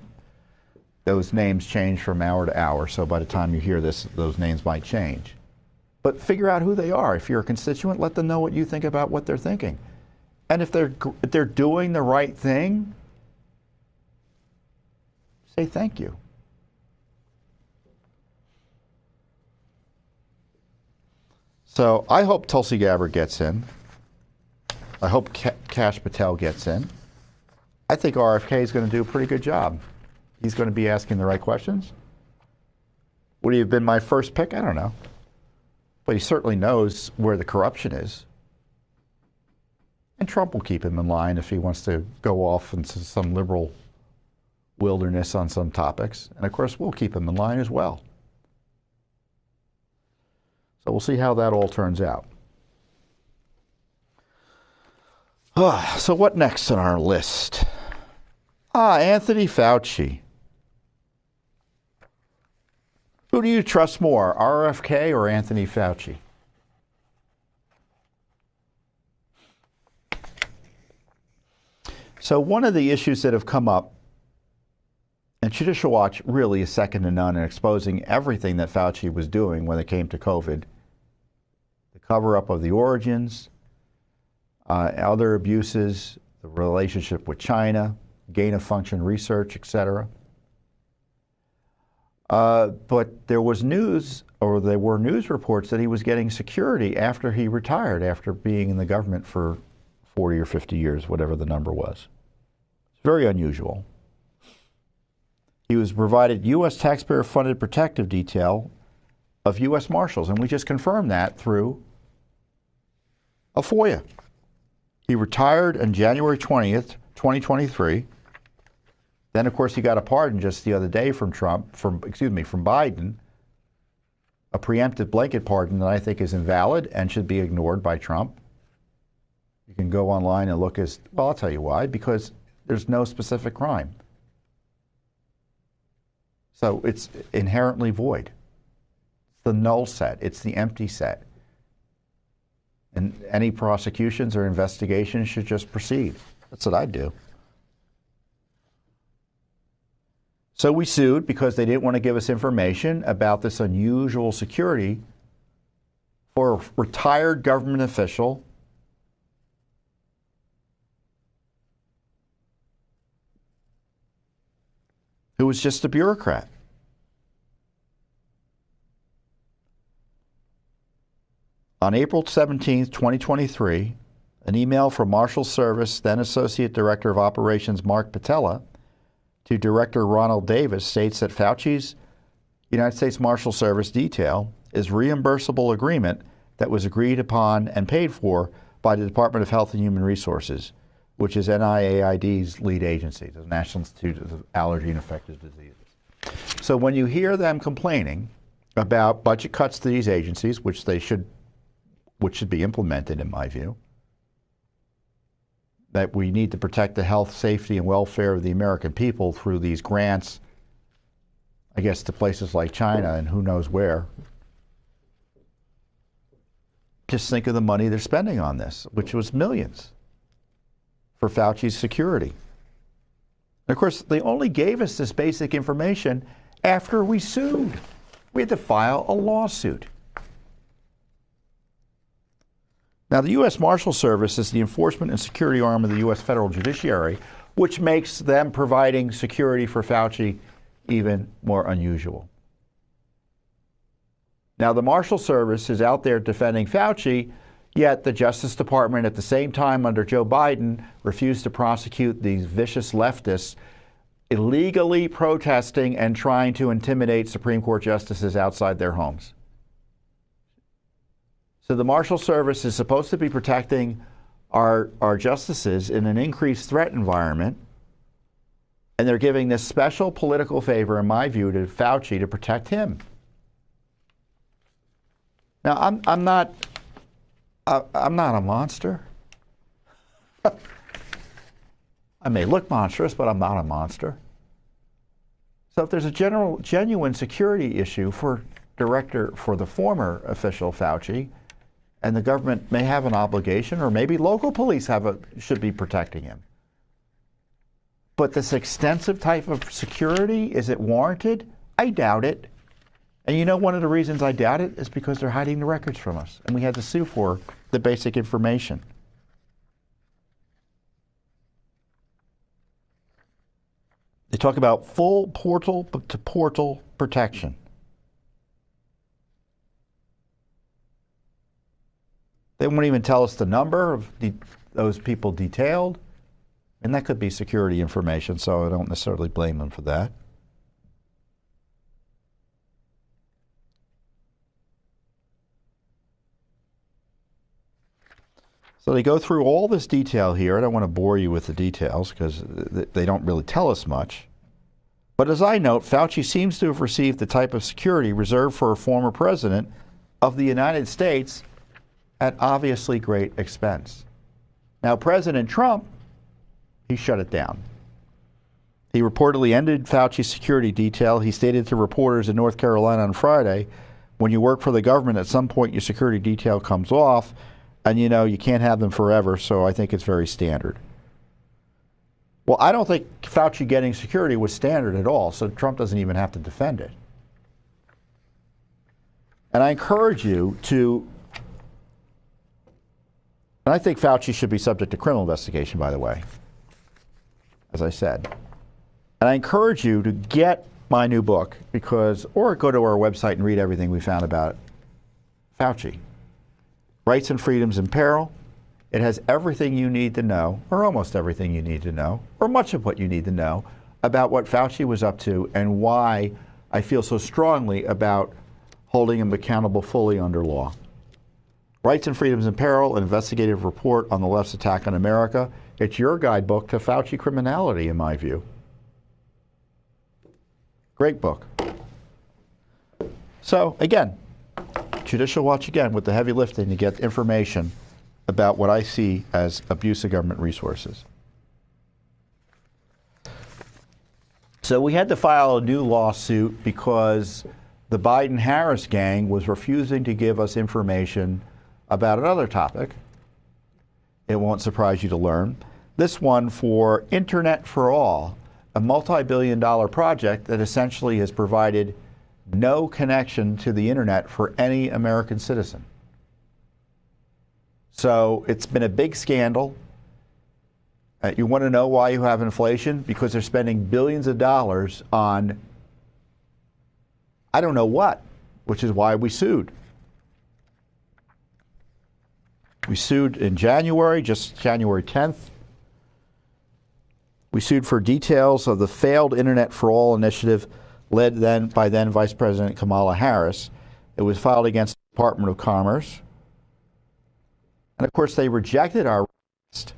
those names change from hour to hour, so by the time you hear this, those names might change. But figure out who they are. If you're a constituent, let them know what you think about what they're thinking. And if they're doing the right thing, say thank you. So I hope Tulsi Gabbard gets in. I hope Kash Patel gets in. I think RFK is going to do a pretty good job. He's going to be asking the right questions. Would he have been my first pick? I don't know. But he certainly knows where the corruption is. And Trump will keep him in line if he wants to go off into some liberal wilderness on some topics. And of course, we'll keep him in line as well. So we'll see how that all turns out. So what next on our list? Anthony Fauci. Who do you trust more, RFK or Anthony Fauci? So one of the issues that have come up, and Judicial Watch really is second to none in exposing everything that Fauci was doing when it came to COVID, the cover-up of the origins, other abuses, the relationship with China, gain-of-function research, etc. But there was news, or there were news reports that he was getting security after he retired, after being in the government for 40 or 50 years, whatever the number was. It's very unusual. He was provided U.S. taxpayer-funded protective detail of U.S. Marshals, and we just confirmed that through a FOIA. He retired on January 20th, 2023. Then, of course, he got a pardon just the other day from Biden, a preemptive blanket pardon that I think is invalid and should be ignored by Trump. You can go online and look well, I'll tell you why, because there's no specific crime. So it's inherently void. It's the null set. It's the empty set. And any prosecutions or investigations should just proceed. That's what I'd do. So we sued because they didn't want to give us information about this unusual security for a retired government official who was just a bureaucrat. On April 17, 2023, an email from Marshal Service, then Associate Director of Operations Mark Patella, to Director Ronald Davis states that Fauci's United States Marshal Service detail is reimbursable agreement that was agreed upon and paid for by the Department of Health and Human Resources, which is NIAID's lead agency, the National Institute of Allergy and Infectious Diseases. So when you hear them complaining about budget cuts to these agencies, which should be implemented in my view, that we need to protect the health, safety, and welfare of the American people through these grants, I guess, to places like China and who knows where. Just think of the money they're spending on this, which was millions for Fauci's security. And of course, they only gave us this basic information after we sued. We had to file a lawsuit. Now, the U.S. Marshal Service is the enforcement and security arm of the U.S. federal judiciary, which makes them providing security for Fauci even more unusual. Now, the Marshal Service is out there defending Fauci, yet the Justice Department at the same time under Joe Biden refused to prosecute these vicious leftists illegally protesting and trying to intimidate Supreme Court justices outside their homes. So the Marshal Service is supposed to be protecting our justices in an increased threat environment, and they're giving this special political favor, in my view, to Fauci to protect him. Now, I'm not a monster. I may look monstrous, but I'm not a monster. So if there's a genuine security issue for the former official Fauci, and the government may have an obligation, or maybe local police should be protecting him. But this extensive type of security, is it warranted? I doubt it. And you know, one of the reasons I doubt it is because they're hiding the records from us, and we had to sue for the basic information. They talk about full portal-to-portal protection. They won't even tell us the number of those people detailed, and that could be security information, so I don't necessarily blame them for that. So they go through all this detail here. I don't want to bore you with the details because they don't really tell us much. But as I note, Fauci seems to have received the type of security reserved for a former president of the United States at obviously great expense. Now, President Trump, he shut it down. He reportedly ended Fauci's security detail. He stated to reporters in North Carolina on Friday, when you work for the government, at some point your security detail comes off, and you know you can't have them forever, so I think it's very standard. Well, I don't think Fauci getting security was standard at all, so Trump doesn't even have to defend it. And I encourage you to, and I think Fauci should be subject to criminal investigation, by the way, as I said. And I encourage you to get my new book, or go to our website and read everything we found about Fauci. Rights and Freedoms in Peril. It has everything you need to know, or almost everything you need to know, or much of what you need to know about what Fauci was up to and why I feel so strongly about holding him accountable fully under law. Rights and Freedoms in Peril, an investigative report on the left's attack on America. It's your guidebook to Fauci criminality, in my view. Great book. So, again, Judicial Watch again with the heavy lifting to get information about what I see as abuse of government resources. So we had to file a new lawsuit because the Biden-Harris gang was refusing to give us information about another topic. It won't surprise you to learn. This one for Internet for All, a multi-billion-dollar project that essentially has provided no connection to the internet for any American citizen. So it's been a big scandal. You want to know why you have inflation? Because they're spending billions of dollars on I don't know what, which is why we sued. We sued in January, just January 10th. We sued for details of the failed Internet for All initiative led by then Vice President Kamala Harris. It was filed against the Department of Commerce. And of course, they rejected our request,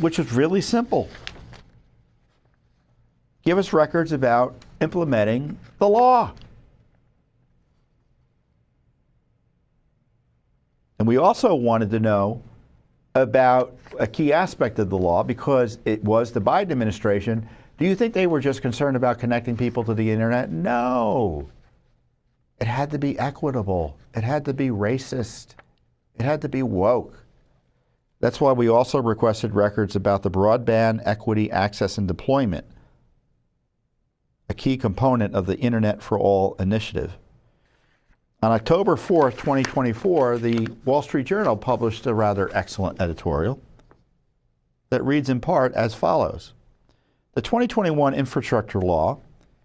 which was really simple. Give us records about implementing the law. And we also wanted to know about a key aspect of the law because it was the Biden administration. Do you think they were just concerned about connecting people to the internet? No. It had to be equitable. It had to be racist. It had to be woke. That's why we also requested records about the broadband equity access and deployment, a key component of the Internet for All initiative. On October 4th, 2024, the Wall Street Journal published a rather excellent editorial that reads in part as follows. The 2021 infrastructure law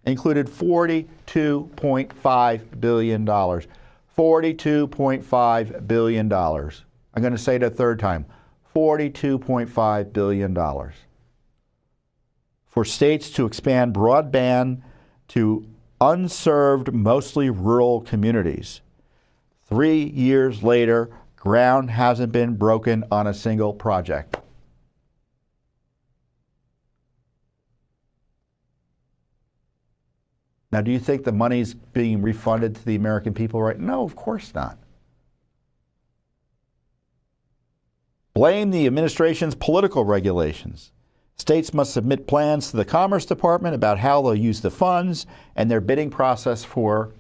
included $42.5 billion. $42.5 billion. I'm going to say it a third time. $42.5 billion. For states to expand broadband to unserved, mostly rural communities. 3 years later, ground hasn't been broken on a single project. Now, do you think the money's being refunded to the American people right now? No, of course not. Blame the administration's political regulations. States must submit plans to the Commerce Department about how they'll use the funds and their bidding process for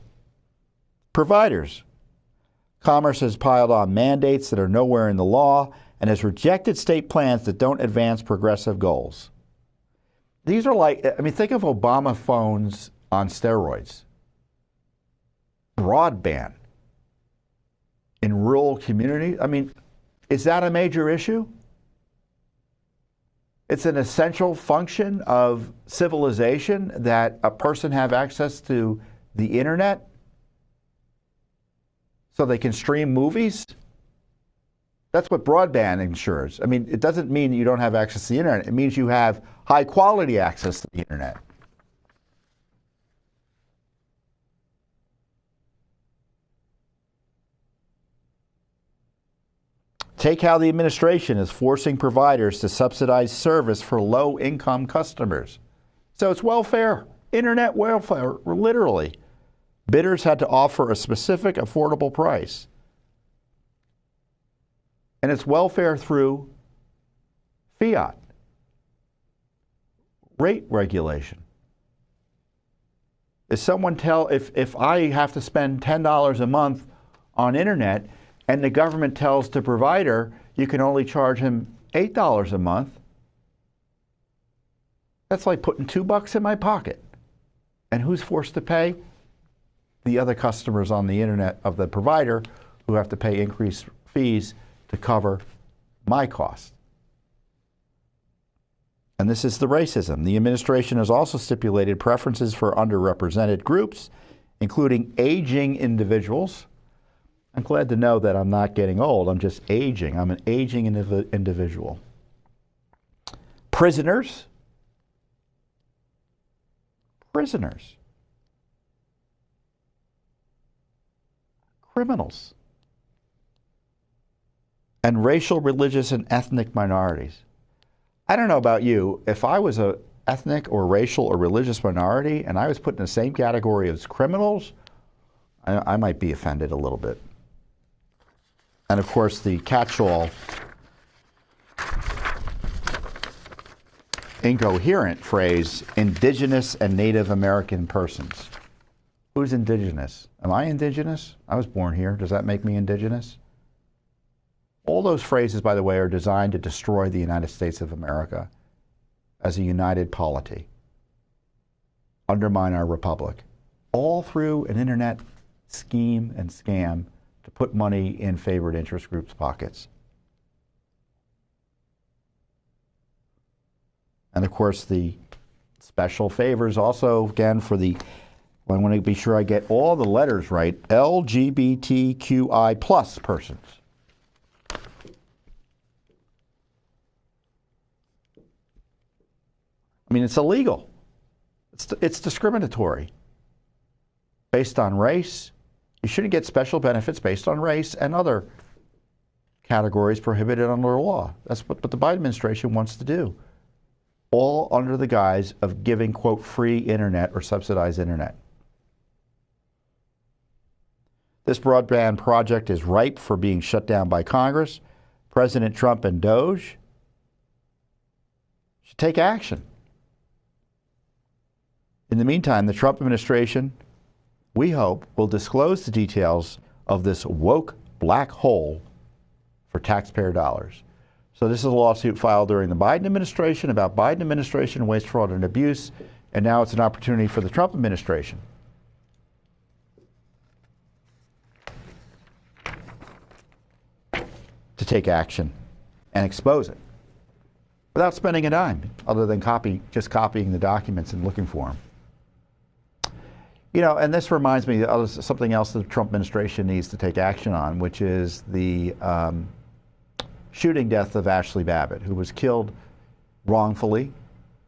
providers. Commerce has piled on mandates that are nowhere in the law and has rejected state plans that don't advance progressive goals. These are think of Obama phones on steroids. Broadband in rural communities. Is that a major issue? It's an essential function of civilization that a person have access to the internet so they can stream movies. That's what broadband ensures. It doesn't mean you don't have access to the internet. It means you have high quality access to the internet. Take how the administration is forcing providers to subsidize service for low-income customers. So it's welfare, internet welfare, literally. Bidders had to offer a specific affordable price. And it's welfare through fiat, rate regulation. If I have to spend $10 a month on internet, and the government tells the provider you can only charge him $8 a month, that's like putting $2 in my pocket. And who's forced to pay? The other customers on the internet of the provider who have to pay increased fees to cover my cost. And this is the racism. The administration has also stipulated preferences for underrepresented groups, including aging individuals. I'm glad to know that I'm not getting old. I'm just aging. I'm an aging individual. Prisoners. Criminals. And racial, religious, and ethnic minorities. I don't know about you. If I was an ethnic or racial or religious minority and I was put in the same category as criminals, I might be offended a little bit. And of course, the catch-all, incoherent phrase, indigenous and Native American persons. Who's indigenous? Am I indigenous? I was born here. Does that make me indigenous? All those phrases, by the way, are designed to destroy the United States of America as a united polity, undermine our republic, all through an internet scheme and scam to put money in favored interest groups' pockets. And of course, the special favors also, again, for the Well, I want to be sure I get all the letters right. LGBTQI plus persons. I mean, it's illegal. It's discriminatory. Based on race. You shouldn't get special benefits based on race and other categories prohibited under law. That's what the Biden administration wants to do. All under the guise of giving, quote, free internet or subsidized internet. This broadband project is ripe for being shut down by Congress. President Trump and DOJ should take action. In the meantime, the Trump administration, we hope, will disclose the details of this woke black hole for taxpayer dollars. So this is a lawsuit filed during the Biden administration about Biden administration waste, fraud, and abuse, and now it's an opportunity for the Trump administration to take action and expose it without spending a dime, other than just copying the documents and looking for them. You know, and this reminds me of something else the Trump administration needs to take action on, which is the shooting death of Ashli Babbitt, who was killed wrongfully.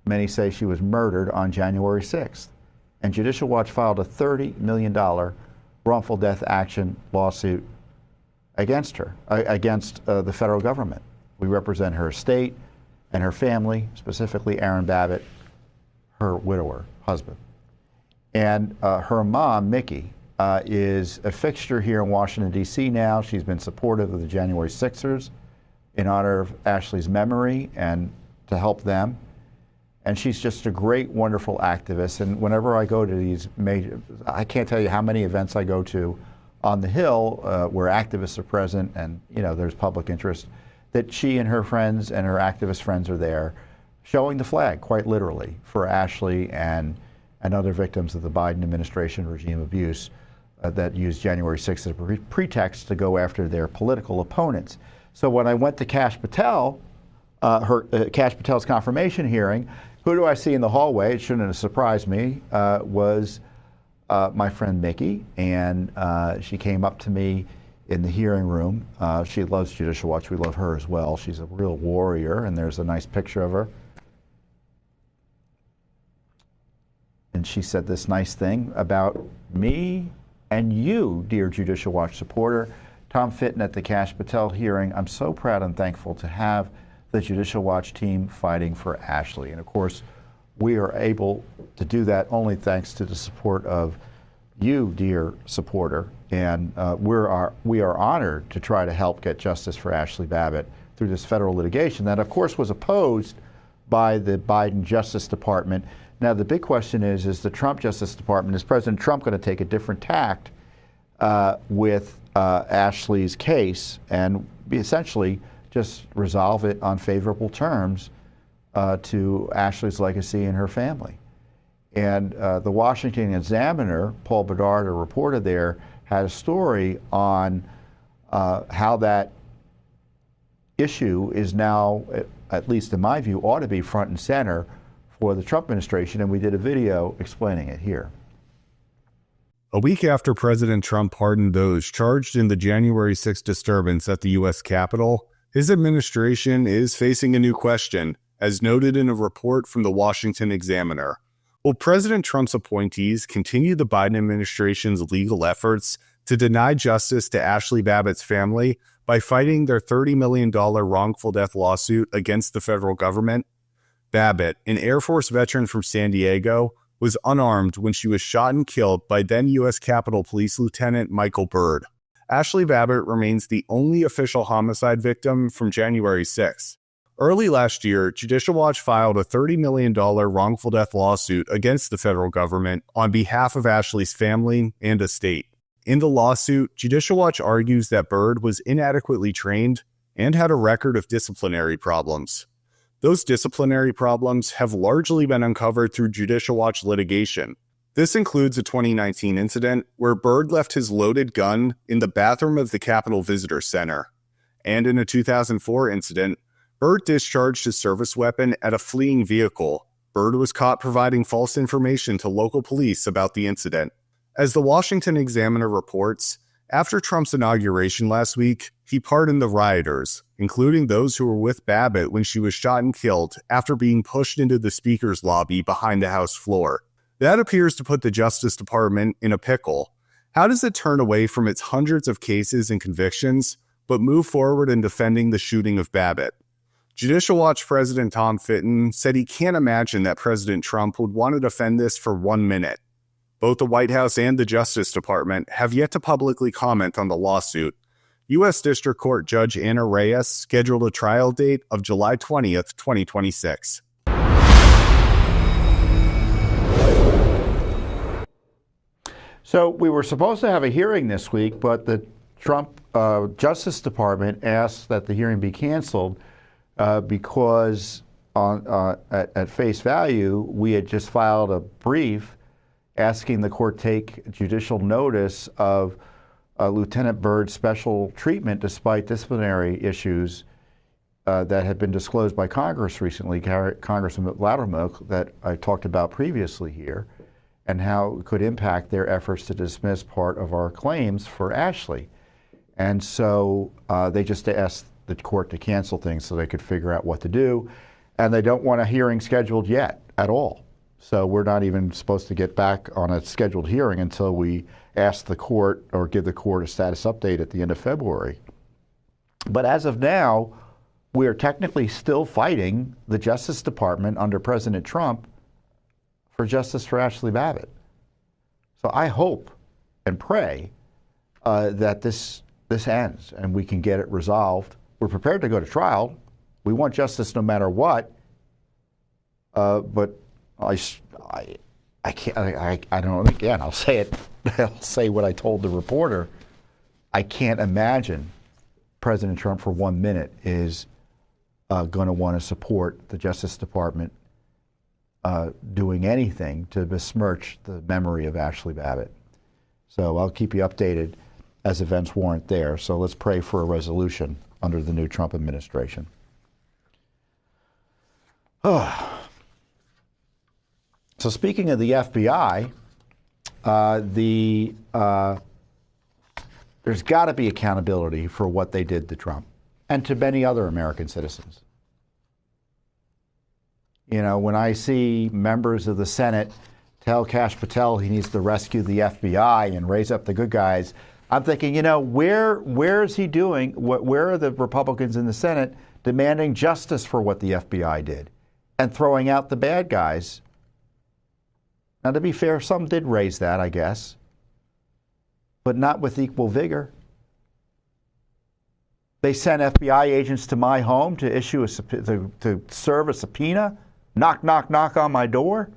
Many say she was murdered on January 6th. And Judicial Watch filed a $30 million wrongful death action lawsuit against her, against the federal government. We represent her estate and her family, specifically Aaron Babbitt, her widower, husband. And her mom, Mickey, is a fixture here in Washington, D.C. now. She's been supportive of the January 6ers in honor of Ashli's memory and to help them. And she's just a great, wonderful activist. And whenever I go to these major, I can't tell you how many events I go to on the Hill where activists are present and, you know, there's public interest, that she and her friends and her activist friends are there showing the flag, quite literally, for Ashli and other victims of the Biden administration regime abuse that used January 6th as a pretext to go after their political opponents. So when I went to Kash Patel, Kash Patel's confirmation hearing, who do I see in the hallway? It shouldn't have surprised me, was my friend Mickey, and she came up to me in the hearing room. She loves Judicial Watch. We love her as well. She's a real warrior, and there's a nice picture of her. And she said this nice thing about me and you, dear Judicial Watch supporter. Tom Fitton at the Kash Patel hearing, I'm so proud and thankful to have the Judicial Watch team fighting for Ashli. And of course, we are able to do that only thanks to the support of you, dear supporter. And we are honored to try to help get justice for Ashli Babbitt through this federal litigation that, of course, was opposed by the Biden Justice Department. Now, the big question is the Trump Justice Department, is President Trump going to take a different tact with Ashli's case and essentially just resolve it on favorable terms to Ashli's legacy and her family? And the Washington Examiner, Paul Bedard, a reporter there, had a story on how that issue is now, at least in my view, ought to be front and center for the Trump administration, and we did a video explaining it here. A week after President Trump pardoned those charged in the January 6th disturbance at the U.S. Capitol, his administration is facing a new question, as noted in a report from the Washington Examiner. Will President Trump's appointees continue the Biden administration's legal efforts to deny justice to Ashli Babbitt's family by fighting their $30 million wrongful death lawsuit against the federal government? Babbitt, an Air Force veteran from San Diego, was unarmed when she was shot and killed by then U.S. Capitol Police Lieutenant Michael Byrd. Ashli Babbitt remains the only official homicide victim from January 6th. Early last year, Judicial Watch filed a $30 million wrongful death lawsuit against the federal government on behalf of Ashli's family and estate. In the lawsuit, Judicial Watch argues that Byrd was inadequately trained and had a record of disciplinary problems. Those disciplinary problems have largely been uncovered through Judicial Watch litigation. This includes a 2019 incident where Byrd left his loaded gun in the bathroom of the Capitol Visitor Center. And in a 2004 incident, Byrd discharged his service weapon at a fleeing vehicle, Byrd was caught providing false information to local police about the incident. As the Washington Examiner reports, after Trump's inauguration last week, he pardoned the rioters, including those who were with Babbitt when she was shot and killed after being pushed into the speaker's lobby behind the House floor. That appears to put the Justice Department in a pickle. How does it turn away from its hundreds of cases and convictions, but move forward in defending the shooting of Babbitt? Judicial Watch President Tom Fitton said he can't imagine that President Trump would want to defend this for 1 minute. Both the White House and the Justice Department have yet to publicly comment on the lawsuit. U.S. District Court Judge Anna Reyes scheduled a trial date of July 20th, 2026. So we were supposed to have a hearing this week, but the Trump Justice Department asked that the hearing be canceled because at face value, we had just filed a brief asking the court take judicial notice of Lieutenant Byrd's special treatment despite disciplinary issues that had been disclosed by Congress recently, Congressman Loudermilk, that I talked about previously here, and how it could impact their efforts to dismiss part of our claims for Ashli. And so they just asked the court to cancel things so they could figure out what to do. And they don't want a hearing scheduled yet at all. So we're not even supposed to get back on a scheduled hearing until we ask the court or give the court a status update at the end of February. But as of now, we are technically still fighting the Justice Department under President Trump for justice for Ashli Babbitt. So I hope and pray that this ends and we can get it resolved. We're prepared to go to trial. We want justice no matter what. But I can't. I don't. Again, I'll say it. I'll say what I told the reporter. I can't imagine President Trump for 1 minute is going to want to support the Justice Department doing anything to besmirch the memory of Ashli Babbitt. So I'll keep you updated as events warrant there. So let's pray for a resolution under the new Trump administration. So speaking of the FBI, there's got to be accountability for what they did to Trump and to many other American citizens. You know, when I see members of the Senate tell Kash Patel he needs to rescue the FBI and raise up the good guys, I'm thinking, you know, where is he doing? Where are the Republicans in the Senate demanding justice for what the FBI did and throwing out the bad guys? Now, to be fair, some did raise that, I guess, but not with equal vigor. They sent FBI agents to my home to issue to serve a subpoena. Knock, knock, knock on my door.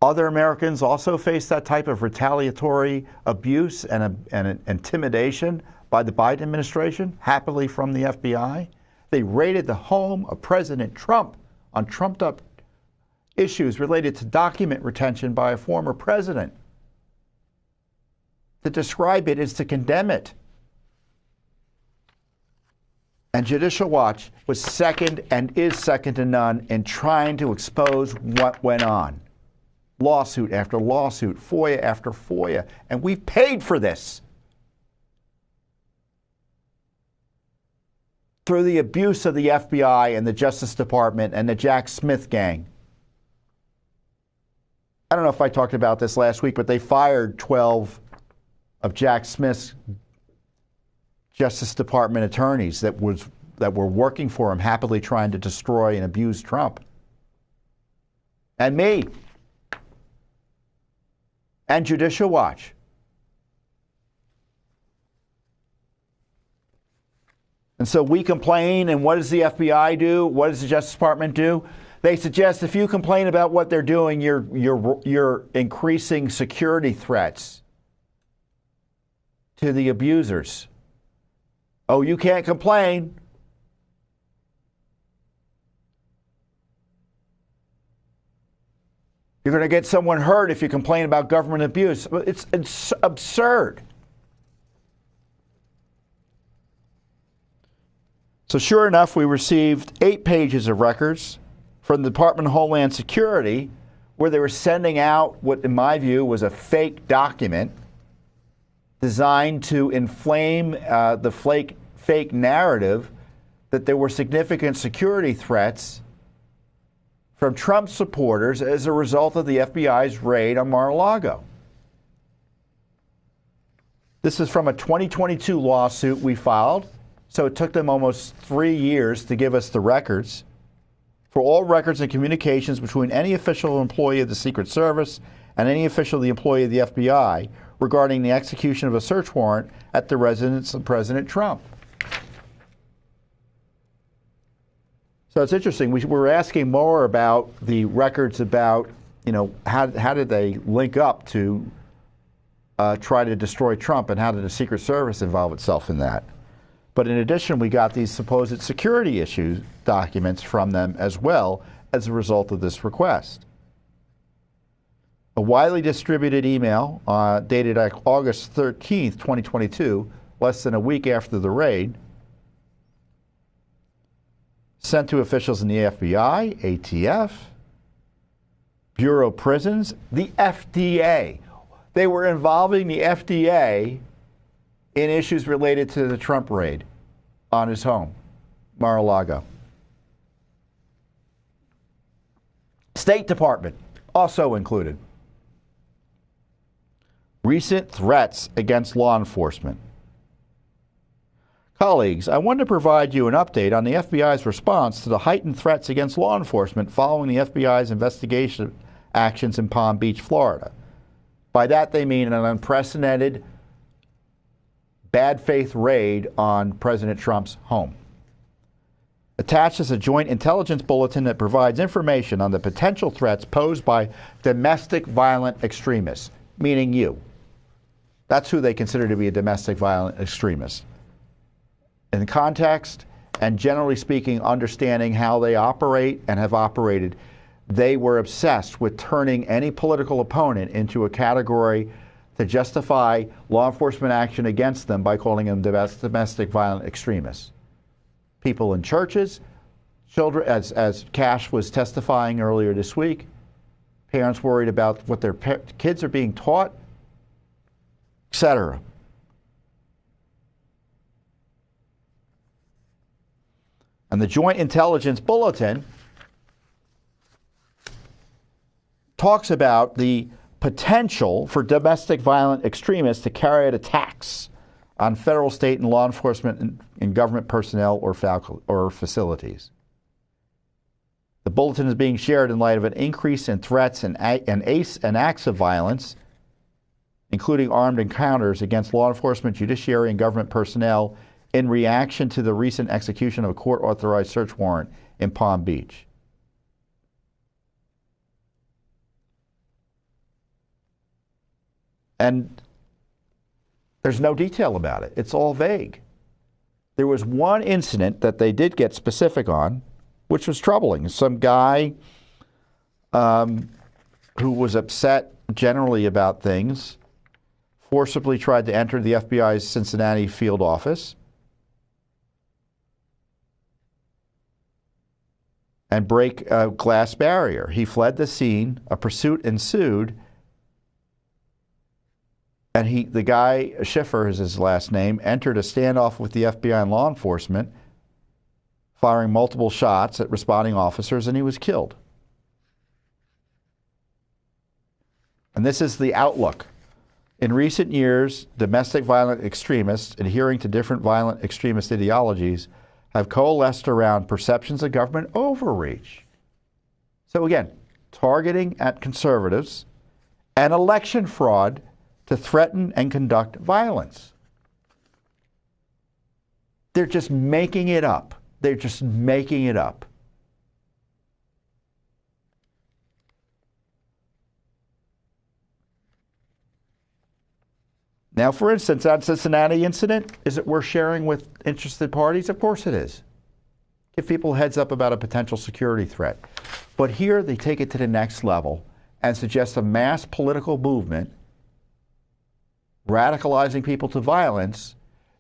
Other Americans also face that type of retaliatory abuse and intimidation by the Biden administration, happily from the FBI. They raided the home of President Trump on trumped-up issues related to document retention by a former president. To describe it is to condemn it. And Judicial Watch was second and is second to none in trying to expose what went on. Lawsuit after lawsuit, FOIA after FOIA, and we've paid for this through the abuse of the FBI and the Justice Department and the Jack Smith gang. I don't know if I talked about this last week, but they fired 12 of Jack Smith's Justice Department attorneys that were working for him, happily trying to destroy and abuse Trump. And me. And Judicial Watch. And so we complain, and what does the FBI do? What does the Justice Department do? They suggest if you complain about what they're doing, you're increasing security threats to the abusers. Oh, you can't complain. You're going to get someone hurt if you complain about government abuse. It's absurd. So sure enough, we received 8 pages of records from the Department of Homeland Security, where they were sending out what, in my view, was a fake document designed to inflame the fake narrative that there were significant security threats from Trump supporters as a result of the FBI's raid on Mar-a-Lago. This is from a 2022 lawsuit we filed, so it took them almost 3 years to give us the records. For all records and communications between any official employee of the Secret Service and any official employee of the FBI regarding the execution of a search warrant at the residence of President Trump. So it's interesting. We were asking more about the records about, how did they link up to try to destroy Trump, and how did the Secret Service involve itself in that? But in addition, we got these supposed security issue documents from them as well as a result of this request. A widely distributed email dated August 13th, 2022, less than a week after the raid, sent to officials in the FBI, ATF, Bureau of Prisons, the FDA. They were involving the FDA in issues related to the Trump raid on his home, Mar-a-Lago. State Department also included. Recent threats against law enforcement. Colleagues, I want to provide you an update on the FBI's response to the heightened threats against law enforcement following the FBI's investigation actions in Palm Beach, Florida. By that they mean an unprecedented bad faith raid on President Trump's home. Attached is a joint intelligence bulletin that provides information on the potential threats posed by domestic violent extremists, meaning you. That's who they consider to be a domestic violent extremist. In context, and generally speaking, understanding how they operate and have operated, they were obsessed with turning any political opponent into a category to justify law enforcement action against them by calling them domestic violent extremists. People in churches, children, as Kash was testifying earlier this week, parents worried about what their kids are being taught, etc. And the Joint Intelligence Bulletin talks about the potential for domestic violent extremists to carry out attacks on federal, state, and law enforcement and government personnel or facilities. The bulletin is being shared in light of an increase in threats and acts of violence, including armed encounters against law enforcement, judiciary, and government personnel in reaction to the recent execution of a court-authorized search warrant in Palm Beach. And there's no detail about it. It's all vague. There was one incident that they did get specific on, which was troubling. Some guy who was upset generally about things forcibly tried to enter the FBI's Cincinnati field office and break a glass barrier. He fled the scene. A pursuit ensued. And the guy, Schiff is his last name, entered a standoff with the FBI and law enforcement, firing multiple shots at responding officers, and he was killed. And this is the outlook. In recent years, domestic violent extremists adhering to different violent extremist ideologies have coalesced around perceptions of government overreach. So again, targeting at conservatives and election fraud to threaten and conduct violence. They're just making it up. They're just making it up. Now, for instance, that Cincinnati incident, is it worth sharing with interested parties? Of course it is. Give people a heads up about a potential security threat. But here they take it to the next level and suggest a mass political movement radicalizing people to violence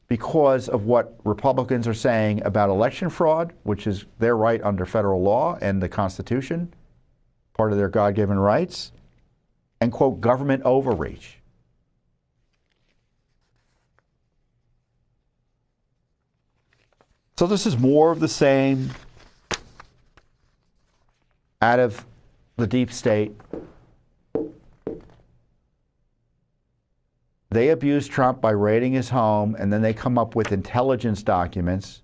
because of what Republicans are saying about election fraud, which is their right under federal law and the Constitution, part of their God-given rights, and, quote, government overreach. So this is more of the same out of the deep state. They abuse Trump by raiding his home, and then they come up with intelligence documents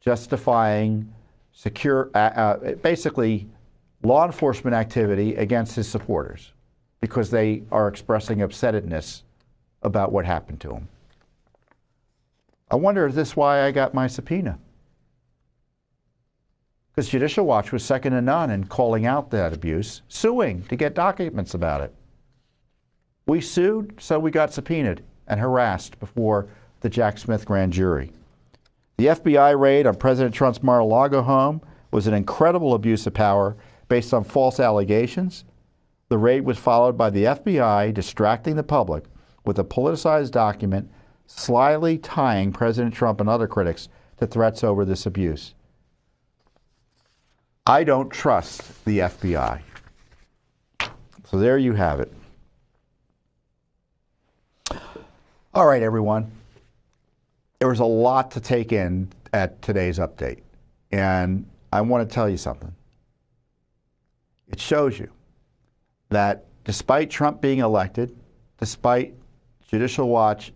justifying basically law enforcement activity against his supporters because they are expressing upsetness about what happened to him. I wonder if this is why I got my subpoena. Because Judicial Watch was second to none in calling out that abuse, suing to get documents about it. We sued, so we got subpoenaed and harassed before the Jack Smith grand jury. The FBI raid on President Trump's Mar-a-Lago home was an incredible abuse of power based on false allegations. The raid was followed by the FBI distracting the public with a politicized document slyly tying President Trump and other critics to threats over this abuse. I don't trust the FBI. So there you have it. All right, everyone. There was a lot to take in at today's update, and I want to tell you something. It shows you that despite Trump being elected, despite Judicial Watch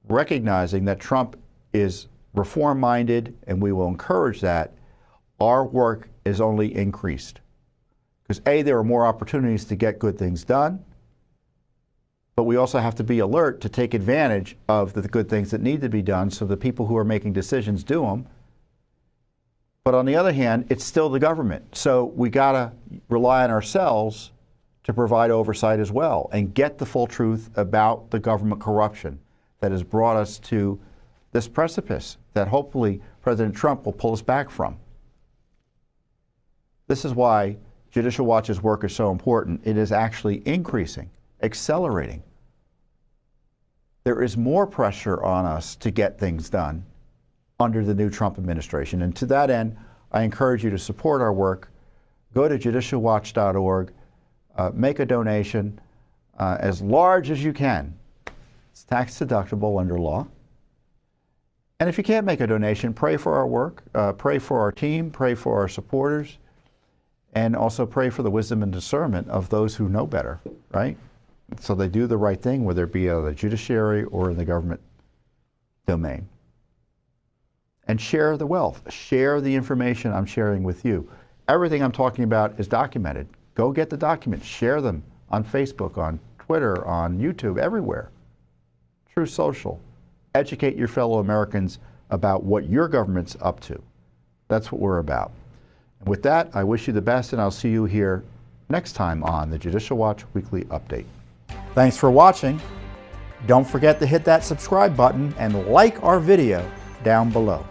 recognizing that Trump is reform-minded and we will encourage that, our work is only increased. Because A, there are more opportunities to get good things done, but we also have to be alert to take advantage of the good things that need to be done so the people who are making decisions do them. But on the other hand, it's still the government. So we got to rely on ourselves to provide oversight as well and get the full truth about the government corruption that has brought us to this precipice that hopefully President Trump will pull us back from. This is why Judicial Watch's work is so important. It is actually increasing, accelerating. There is more pressure on us to get things done under the new Trump administration. And to that end, I encourage you to support our work. Go to judicialwatch.org, make a donation as large as you can. It's tax deductible under law. And if you can't make a donation, pray for our work, pray for our team, pray for our supporters, and also pray for the wisdom and discernment of those who know better, right? So they do the right thing, whether it be in the judiciary or in the government domain. And share the wealth. Share the information I'm sharing with you. Everything I'm talking about is documented. Go get the documents. Share them on Facebook, on Twitter, on YouTube, everywhere. True Social. Educate your fellow Americans about what your government's up to. That's what we're about. And with that, I wish you the best, and I'll see you here next time on the Judicial Watch Weekly Update. Thanks for watching. Don't forget to hit that subscribe button and like our video down below.